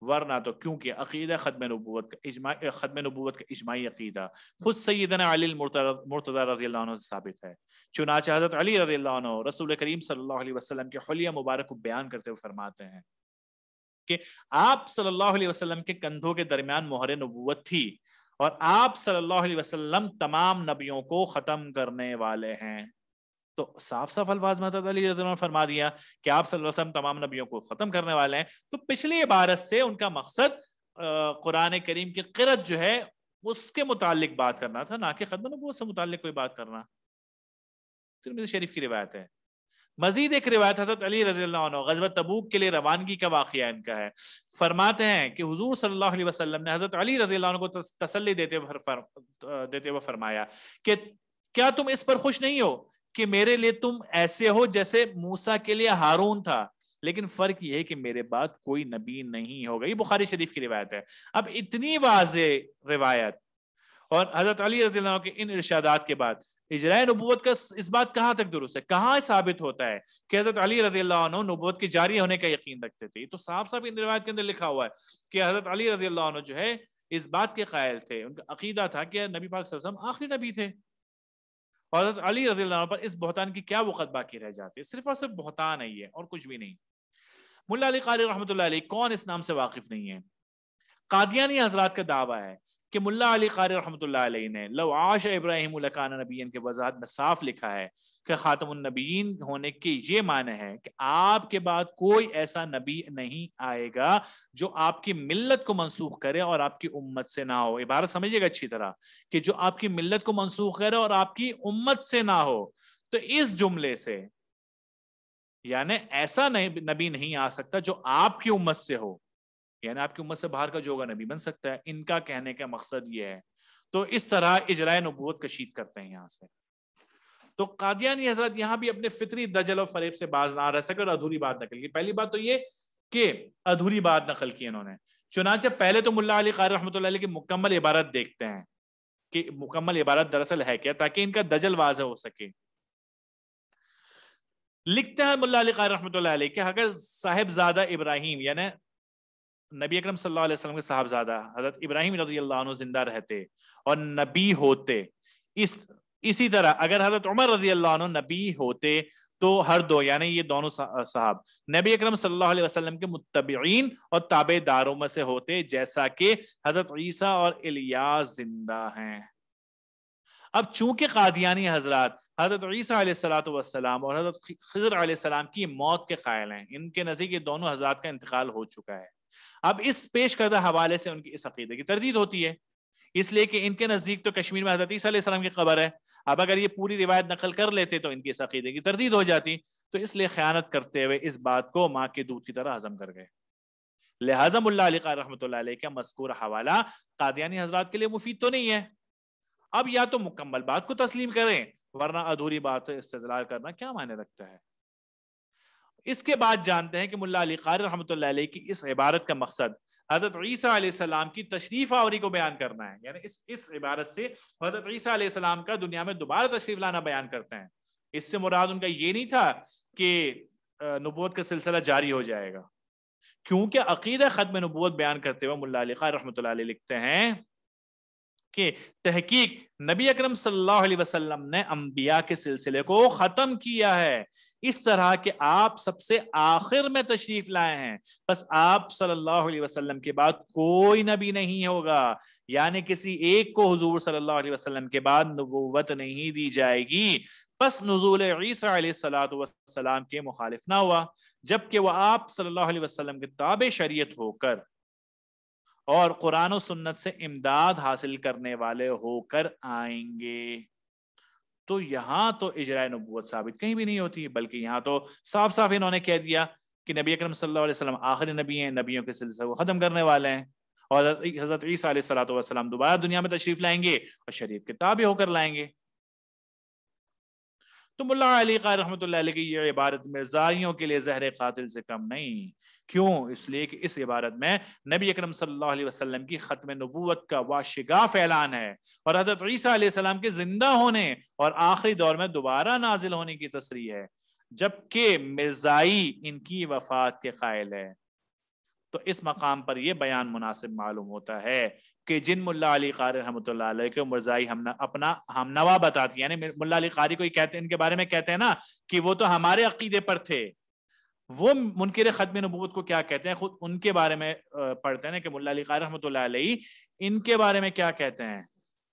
ورنہ تو کیونکہ عقیدہ ختم نبوت کا اجماعی عقیدہ خود سیدنا علی المرتضی رضی اللہ عنہ سے ثابت ہے. چنانچہ حضرت علی رضی اللہ عنہ رسول کریم صلی اللہ علیہ وسلم کے حلیہ مبارک کو بیان کرتے ہوئے فرماتے ہیں کہ آپ صلی اللہ علیہ وسلم کے کندھوں کے درمیان مہر نبوت تھی اور آپ صلی اللہ علیہ وسلم تمام نبیوں کو ختم کرنے والے ہیں. تو صاف صاف الفاظ میں حضرت علی رضی اللہ عنہ نے فرما دیا کہ آپ صلی اللہ علیہ وسلم تمام نبیوں کو ختم کرنے والے ہیں. تو پچھلی عبارت سے ان کا مقصد قرآن کریم کی قرأت جو ہے اس کے متعلق بات کرنا تھا، نہ کہ ختم نبوت سے متعلق کوئی بات کرنا. ترمذی شریف کی روایت ہے. مزید ایک روایت حضرت علی رضی اللہ عنہ غزوہ تبوک کے لیے روانگی کا واقعہ ان کا ہے. فرماتے ہیں کہ حضور صلی اللہ علیہ وسلم نے حضرت علی رضی اللہ عنہ کو تسلی دیتے ہوئے فرمایا کہ کیا تم اس پر خوش نہیں ہو کہ میرے لیے تم ایسے ہو جیسے موسیٰ کے لیے ہارون تھا، لیکن فرق یہ ہے کہ میرے بعد کوئی نبی نہیں ہوگا. یہ بخاری شریف کی روایت ہے. اب اتنی واضح روایت اور حضرت علی رضی اللہ عنہ کے ان ارشادات کے بعد اجراء نبوت کا اس بات کہاں تک درست ہے؟ کہاں ثابت ہوتا ہے کہ حضرت علی رضی اللہ عنہ نبوت کی جاری ہونے کا یقین رکھتے تھے؟ تو صاف صاف ان روایت کے اندر لکھا ہوا ہے کہ حضرت علی رضی اللہ عنہ جو ہے اس بات کے قائل تھے، ان کا عقیدہ تھا کہ نبی پاک صلی اللہ علیہ وسلم آخری نبی تھے. اور حضرت علی رضی اللہ عنہ پر اس بہتان کی کیا وقت باقی رہ جاتی ہے؟ صرف اور صرف بہتان ہے یہ، اور کچھ بھی نہیں. ملا علی قاری رحمۃ اللہ علیہ کون اس نام سے واقف نہیں ہے؟ قادیانی حضرات کا دعویٰ ہے کہ ملا علی قاری رحمۃ اللہ علیہ نے لو عاش ابراہیم لکان نبیین کے وضاحت میں صاف لکھا ہے کہ خاتم النبیین ہونے کے یہ معنی ہے کہ آپ کے بعد کوئی ایسا نبی نہیں آئے گا جو آپ کی ملت کو منسوخ کرے اور آپ کی امت سے نہ ہو. عبارت سمجھیے گا اچھی طرح کہ جو آپ کی ملت کو منسوخ کرے اور آپ کی امت سے نہ ہو. تو اس جملے سے یعنی ایسا نبی نہیں آ سکتا جو آپ کی امت سے ہو، یعنی آپ کی امت سے باہر کا جو ہوگا نبی بن سکتا ہے. ان کا کہنے کا مقصد یہ ہے. تو اس طرح اجراء نبوت کشید کرتے ہیں یہاں سے. تو قادیانی حضرت یہاں بھی اپنے فطری دجل و فریب سے باز نہ رہ سکے اور ادھوری بات نقل کی. پہلی بات تو یہ کہ ادھوری بات نقل کی انہوں نے. چنانچہ پہلے تو ملا علی قاری رحمۃ اللہ علیہ کی مکمل عبارت دیکھتے ہیں کہ مکمل عبارت دراصل ہے کیا، تاکہ ان کا دجل واضح ہو سکے. لکھتے ہیں ملا علی قاری رحمۃ اللہ علیہ کہ اگر صاحبزادہ ابراہیم یعنی نبی اکرم صلی اللہ علیہ وسلم کے صاحبزادہ حضرت ابراہیم رضی اللہ عنہ زندہ رہتے اور نبی ہوتے، اسی طرح اگر حضرت عمر رضی اللہ عنہ نبی ہوتے تو ہر دو یعنی یہ دونوں صاحب نبی اکرم صلی اللہ علیہ وسلم کے متبعین اور تابع داروں میں سے ہوتے، جیسا کہ حضرت عیسیٰ اور الیاس زندہ ہیں. اب چونکہ قادیانی حضرات حضرت عیسیٰ علیہ الصلوۃ والسلام اور حضرت خضر علیہ السلام کی موت کے قائل ہیں، ان کے نزدیک یہ دونوں حضرات کا انتقال ہو چکا ہے. اب اس پیش کردہ حوالے سے ان کی اس عقیدے کی تردید ہوتی ہے، اس لیے کہ ان کے نزدیک تو کشمیر میں حضرت عیسیٰ علیہ السلام کی قبر ہے. اب اگر یہ پوری روایت نقل کر لیتے تو ان کی اس عقیدے کی تردید ہو جاتی. تو اس لیے خیانت کرتے ہوئے اس بات کو ماں کے دودھ کی طرح ہضم کر گئے. لہٰذا ملا علی قاری رحمۃ اللہ علیہ کا مذکور حوالہ قادیانی حضرات کے لیے مفید تو نہیں ہے. اب یا تو مکمل بات کو تسلیم کریں ورنہ ادھوری بات سے استدلال کرنا کیا معنی رکھتا ہے. اس کے بعد جانتے ہیں کہ ملا علی قاری رحمۃ اللہ علیہ کی اس عبارت کا مقصد حضرت عیسیٰ علیہ السلام کی تشریف آوری کو بیان کرنا ہے. یعنی اس عبارت سے حضرت عیسیٰ علیہ السلام کا دنیا میں دوبارہ تشریف لانا بیان کرتے ہیں. اس سے مراد ان کا یہ نہیں تھا کہ نبوت کا سلسلہ جاری ہو جائے گا، کیونکہ عقیدہ ختم نبوت بیان کرتے ہوئے ملا علی قاری رحمۃ اللہ علیہ لکھتے ہیں کہ تحقیق نبی اکرم صلی اللہ علیہ وسلم نے انبیاء کے سلسلے کو ختم کیا ہے، اس طرح کہ آپ سب سے آخر میں تشریف لائے ہیں، بس آپ صلی اللہ علیہ وسلم کے بعد کوئی نبی نہیں ہوگا. یعنی کسی ایک کو حضور صلی اللہ علیہ وسلم کے بعد نبوت نہیں دی جائے گی. بس نزول عیسیٰ علیہ الصلوۃ والسلام کے مخالف نہ ہوا، جبکہ وہ آپ صلی اللہ علیہ وسلم کے تابع شریعت ہو کر اور قرآن و سنت سے امداد حاصل کرنے والے ہو کر آئیں گے. تو یہاں تو اجراء نبوت ثابت کہیں بھی نہیں ہوتی، بلکہ یہاں تو صاف صاف انہوں نے کہہ دیا کہ نبی اکرم صلی اللہ علیہ وسلم آخری نبی ہیں، نبیوں کے سلسلے کو ختم کرنے والے ہیں، اور حضرت عیسیٰ علیہ الصلوۃ والسلام دوبارہ دنیا میں تشریف لائیں گے اور شریعت کے تابع ہو کر لائیں گے. تو ملا علی قاری رحمۃ اللہ علیہ کی یہ عبارت مرزائیوں کے لیے زہر قاتل سے کم نہیں. کیوں؟ اس لیے کہ اس عبارت میں نبی اکرم صلی اللہ علیہ وسلم کی ختم نبوت کا واشگاف اعلان ہے اور حضرت عیسیٰ علیہ السلام کے زندہ ہونے اور آخری دور میں دوبارہ نازل ہونے کی تصریح ہے، جبکہ مرزائی ان کی وفات کے قائل ہے. تو اس مقام پر یہ بیان مناسب معلوم ہوتا ہے کہ جن ملا علی قاری رحمۃ اللہ علیہ کو مرزائی اپنا ہم نوا بتاتی، یعنی ملا علی قاری کو کہتے ہیں، ان کے بارے میں کہتے ہیں نا کہ وہ تو ہمارے عقیدے پر تھے. وہ منکر ختم نبوت کو کیا کہتے ہیں؟ خود ان کے بارے میں پڑھتے ہیں کہ ملا علی قاری رحمۃ اللہ علیہ ان کے بارے میں کیا کہتے ہیں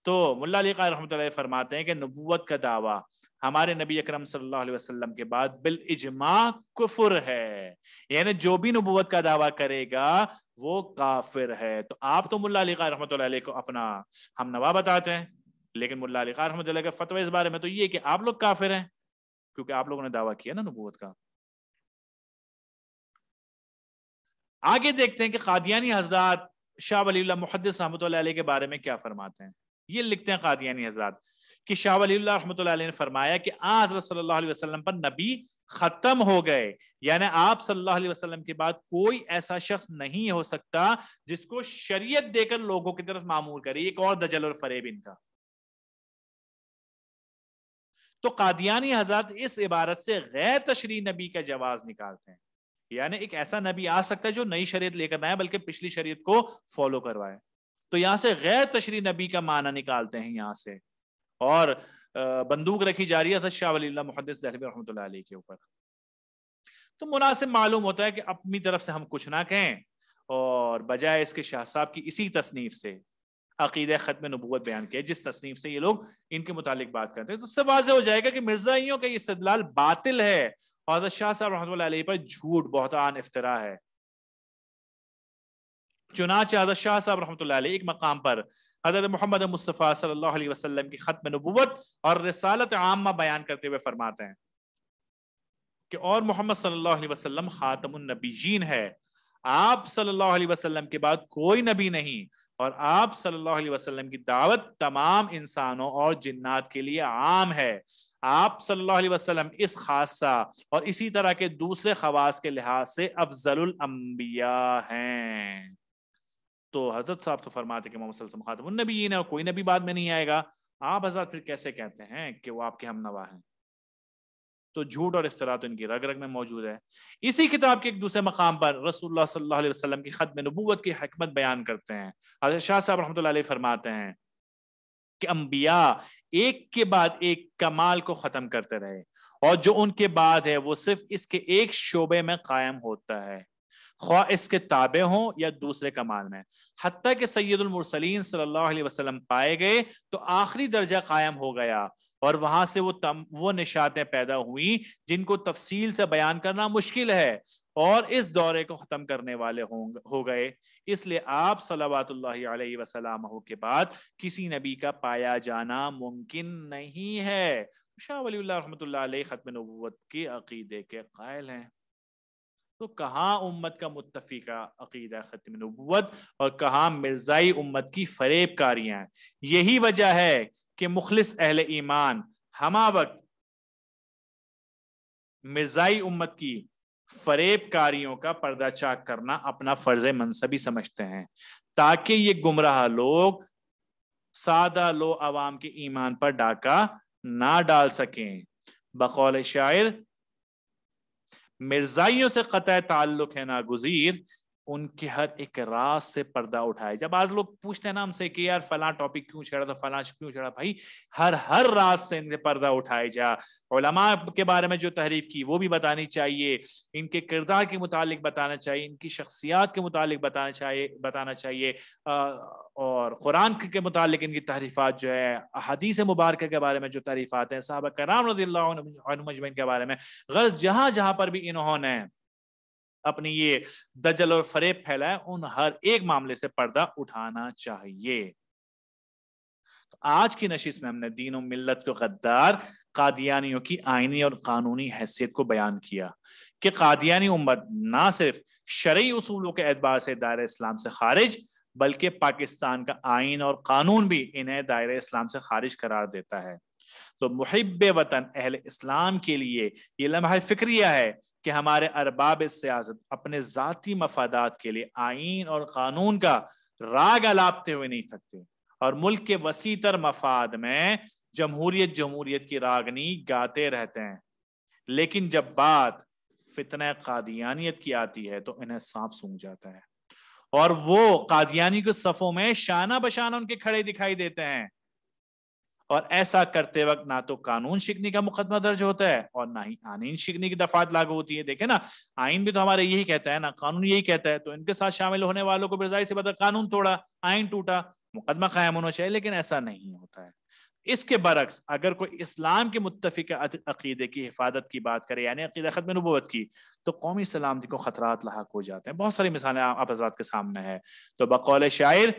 تو ملا علی قاری رحمۃ اللہ علیہ فرماتے ہیں کہ نبوت کا دعویٰ ہمارے نبی اکرم صلی اللہ علیہ وسلم کے بعد بالاجماع کفر ہے، یعنی جو بھی نبوت کا دعویٰ کرے گا وہ کافر ہے۔ تو آپ تو ملا علی قاری رحمۃ اللہ علیہ کو اپنا ہم نوا بتاتے ہیں، لیکن ملا علی قاری رحمۃ اللہ کا فتوی اس بارے میں تو یہ کہ آپ لوگ کافر ہیں، کیونکہ آپ لوگوں نے دعویٰ کیا نا نبوت کا۔ آگے دیکھتے ہیں کہ قادیانی حضرات شاہ ولی اللہ محدث رحمۃ اللہ علیہ کے بارے میں کیا فرماتے ہیں۔ یہ لکھتے ہیں قادیانی حضرات کہ شاہ ولی اللہ رحمۃ اللہ علیہ نے فرمایا کہ حضرت صلی اللہ علیہ وسلم پر نبی ختم ہو گئے، یعنی آپ صلی اللہ علیہ وسلم کے بعد کوئی ایسا شخص نہیں ہو سکتا جس کو شریعت دے کر لوگوں کی طرف معمور کرے۔ ایک اور دجل اور فریب ان کا۔ تو قادیانی حضرات اس عبارت سے غیر تشریع نبی کا جواز نکالتے ہیں، یعنی ایک ایسا نبی آ سکتا ہے جو نئی شریعت لے کر نہ آئے بلکہ پچھلی شریعت کو فالو کروائے۔ تو یہاں سے غیر تشریع نبی کا معنی نکالتے ہیں یہاں سے، اور بندوق رکھی جا رہی ہے شاہ ولی اللہ محدث دہلوی رحمۃ اللہ علیہ کے اوپر۔ تو مناسب معلوم ہوتا ہے کہ اپنی طرف سے ہم کچھ نہ کہیں اور بجائے اس کے شاہ صاحب کی اسی تصنیف سے عقیدہ ختم نبوت بیان کیا، جس تصنیف سے یہ لوگ ان کے متعلق بات کرتے ہیں، تو اس سے واضح ہو جائے گا کہ مرزائیوں کا یہ استدلال باطل ہے اور حضرت شاہ صاحب رحمۃ اللہ علیہ پر جھوٹ بہتان افترا ہے۔ چنانچہ حضرت شاہ صاحب رحمۃ اللہ علیہ ایک مقام پر حضرت محمد مصطفیٰ صلی اللہ علیہ وسلم کی ختم نبوت اور رسالت عامہ بیان کرتے ہوئے فرماتے ہیں کہ اور محمد صلی اللہ علیہ وسلم خاتم النبیین ہے، آپ صلی اللہ علیہ وسلم کے بعد کوئی نبی نہیں، اور آپ صلی اللہ علیہ وسلم کی دعوت تمام انسانوں اور جنات کے لیے عام ہے۔ آپ صلی اللہ علیہ وسلم اس خاصہ اور اسی طرح کے دوسرے خواص کے لحاظ سے افضل الانبیاء ہیں۔ تو حضرت صاحب تو فرماتے کہ محمد صلی اللہ علیہ وسلم خاتم النبیین ہے اور کوئی نبی بعد میں نہیں آئے گا، آپ حضرت پھر کیسے کہتے ہیں کہ وہ آپ کے ہم نوا ہیں؟ تو جھوٹ اور افتراء تو ان کی رگ رگ میں موجود ہے۔ اسی کتاب کے ایک دوسرے مقام پر رسول اللہ صلی اللہ علیہ وسلم کی ختم نبوت کی حکمت بیان کرتے ہیں۔ حضرت شاہ صاحب رحمۃ اللہ علیہ فرماتے ہیں کہ انبیاء ایک کے بعد ایک کمال کو ختم کرتے رہے، اور جو ان کے بعد ہے وہ صرف اس کے ایک شعبے میں قائم ہوتا ہے، خواہ اس کے تابع ہوں یا دوسرے کمال میں، حتیٰ کہ سید المرسلین صلی اللہ علیہ وسلم پائے گئے تو آخری درجہ قائم ہو گیا، اور وہاں سے وہ نشاتیں پیدا ہوئیں جن کو تفصیل سے بیان کرنا مشکل ہے، اور اس دورے کو ختم کرنے والے ہو گئے۔ اس لیے آپ صلوات اللہ علیہ وسلم کے بعد کسی نبی کا پایا جانا ممکن نہیں ہے۔ شاہ ولی اللہ رحمۃ اللہ علیہ ختم نبوت کے عقیدے کے قائل ہیں۔ تو کہاں امت کا متفقہ عقیدہ ختم نبوت اور کہاں مرزائی امت کی فریب کاریاں ہیں۔ یہی وجہ ہے کہ مخلص اہل ایمان ہما وقت مرزائی امت کی فریب کاریوں کا پردہ چاک کرنا اپنا فرض منصبی سمجھتے ہیں، تاکہ یہ گمراہ لوگ سادہ لو عوام کے ایمان پر ڈاکہ نہ ڈال سکیں۔ بقول شاعر، مرزائیوں سے قطع تعلق ہے ناگزیر، ان کے ہر ایک راز سے پردہ اٹھائے۔ جب بعض لوگ پوچھتے ہیں نا ہم سے کہ یار فلاں ٹاپک کیوں چھڑا تھا، فلاں کیوں چھڑا، بھائی ہر راز سے ان کے پردہ اٹھائے جا۔ علماء کے بارے میں جو تحریف کی وہ بھی بتانی چاہیے، ان کے کردار کے متعلق بتانا چاہیے، ان کی شخصیات کے متعلق بتانا چاہیے، اور قرآن کے متعلق ان کی تحریفات جو ہے، احادیث مبارکہ کے بارے میں جو تحریفات ہیں، صحابہ کرام رضی اللہ عنہم اجمعین کے بارے میں، غرض جہاں جہاں پر بھی انہوں نے اپنی یہ دجل اور فریب پھیلایا، ان ہر ایک معاملے سے پردہ اٹھانا چاہیے۔ تو آج کی نشست میں ہم نے دین و ملت کو غدار قادیانیوں کی آئینی اور قانونی حیثیت کو بیان کیا کہ قادیانی امت نہ صرف شرعی اصولوں کے اعتبار سے دائرہ اسلام سے خارج، بلکہ پاکستان کا آئین اور قانون بھی انہیں دائرہ اسلام سے خارج قرار دیتا ہے۔ تو محب وطن اہل اسلام کے لیے یہ لمحہ فکریہ ہے کہ ہمارے ارباب سیاست اپنے ذاتی مفادات کے لیے آئین اور قانون کا راگ الاپتے ہوئے نہیں تھکتے، اور ملک کے وسیع تر مفاد میں جمہوریت کی راگنی گاتے رہتے ہیں، لیکن جب بات فتنہ قادیانیت کی آتی ہے تو انہیں سانپ سونگ جاتا ہے، اور وہ قادیانی کے صفوں میں شانہ بشانہ ان کے کھڑے دکھائی دیتے ہیں، اور ایسا کرتے وقت نہ تو قانون شکنی کا مقدمہ درج ہوتا ہے اور نہ ہی آئین شکنی کی دفعات لاگو ہوتی ہے۔ دیکھیں نا، آئین بھی تو ہمارے یہی کہتا ہے نا، قانون یہی کہتا ہے، تو ان کے ساتھ شامل ہونے والوں کو برزائی سے بدل قانون توڑا، آئین ٹوٹا، مقدمہ قائم ہونا چاہیے، لیکن ایسا نہیں ہوتا ہے۔ اس کے برعکس اگر کوئی اسلام کے متفق عقیدے کی حفاظت کی بات کرے، یعنی عقیدہ ختم نبوت کی، تو قومی سلامتی کو خطرات لاحق ہو جاتے ہیں۔ بہت ساری مثالیں آپ حضرات کے سامنے ہے۔ تو بقول شاعر،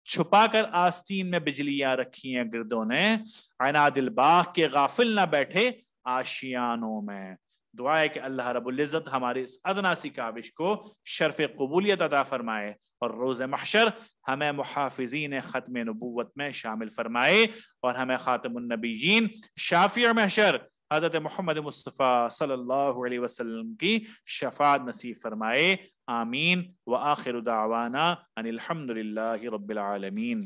چھپا کر آستین میں بجلیاں رکھی ہیں گردوں نے، عناد الباغ کے غافل نہ بیٹھے آشیانوں میں۔ دعا ہے کہ اللہ رب العزت ہماری اس ادنا سی کاوش کو شرف قبولیت عطا فرمائے، اور روز محشر ہمیں محافظین ختم نبوت میں شامل فرمائے، اور ہمیں خاتم النبیین شافع محشر حضرت محمد مصطفیٰ صلی اللہ علیہ وسلم کی شفاعت نصیب فرمائے۔ آمین۔ وآخر دعوانا ان الحمد للہ رب العالمین۔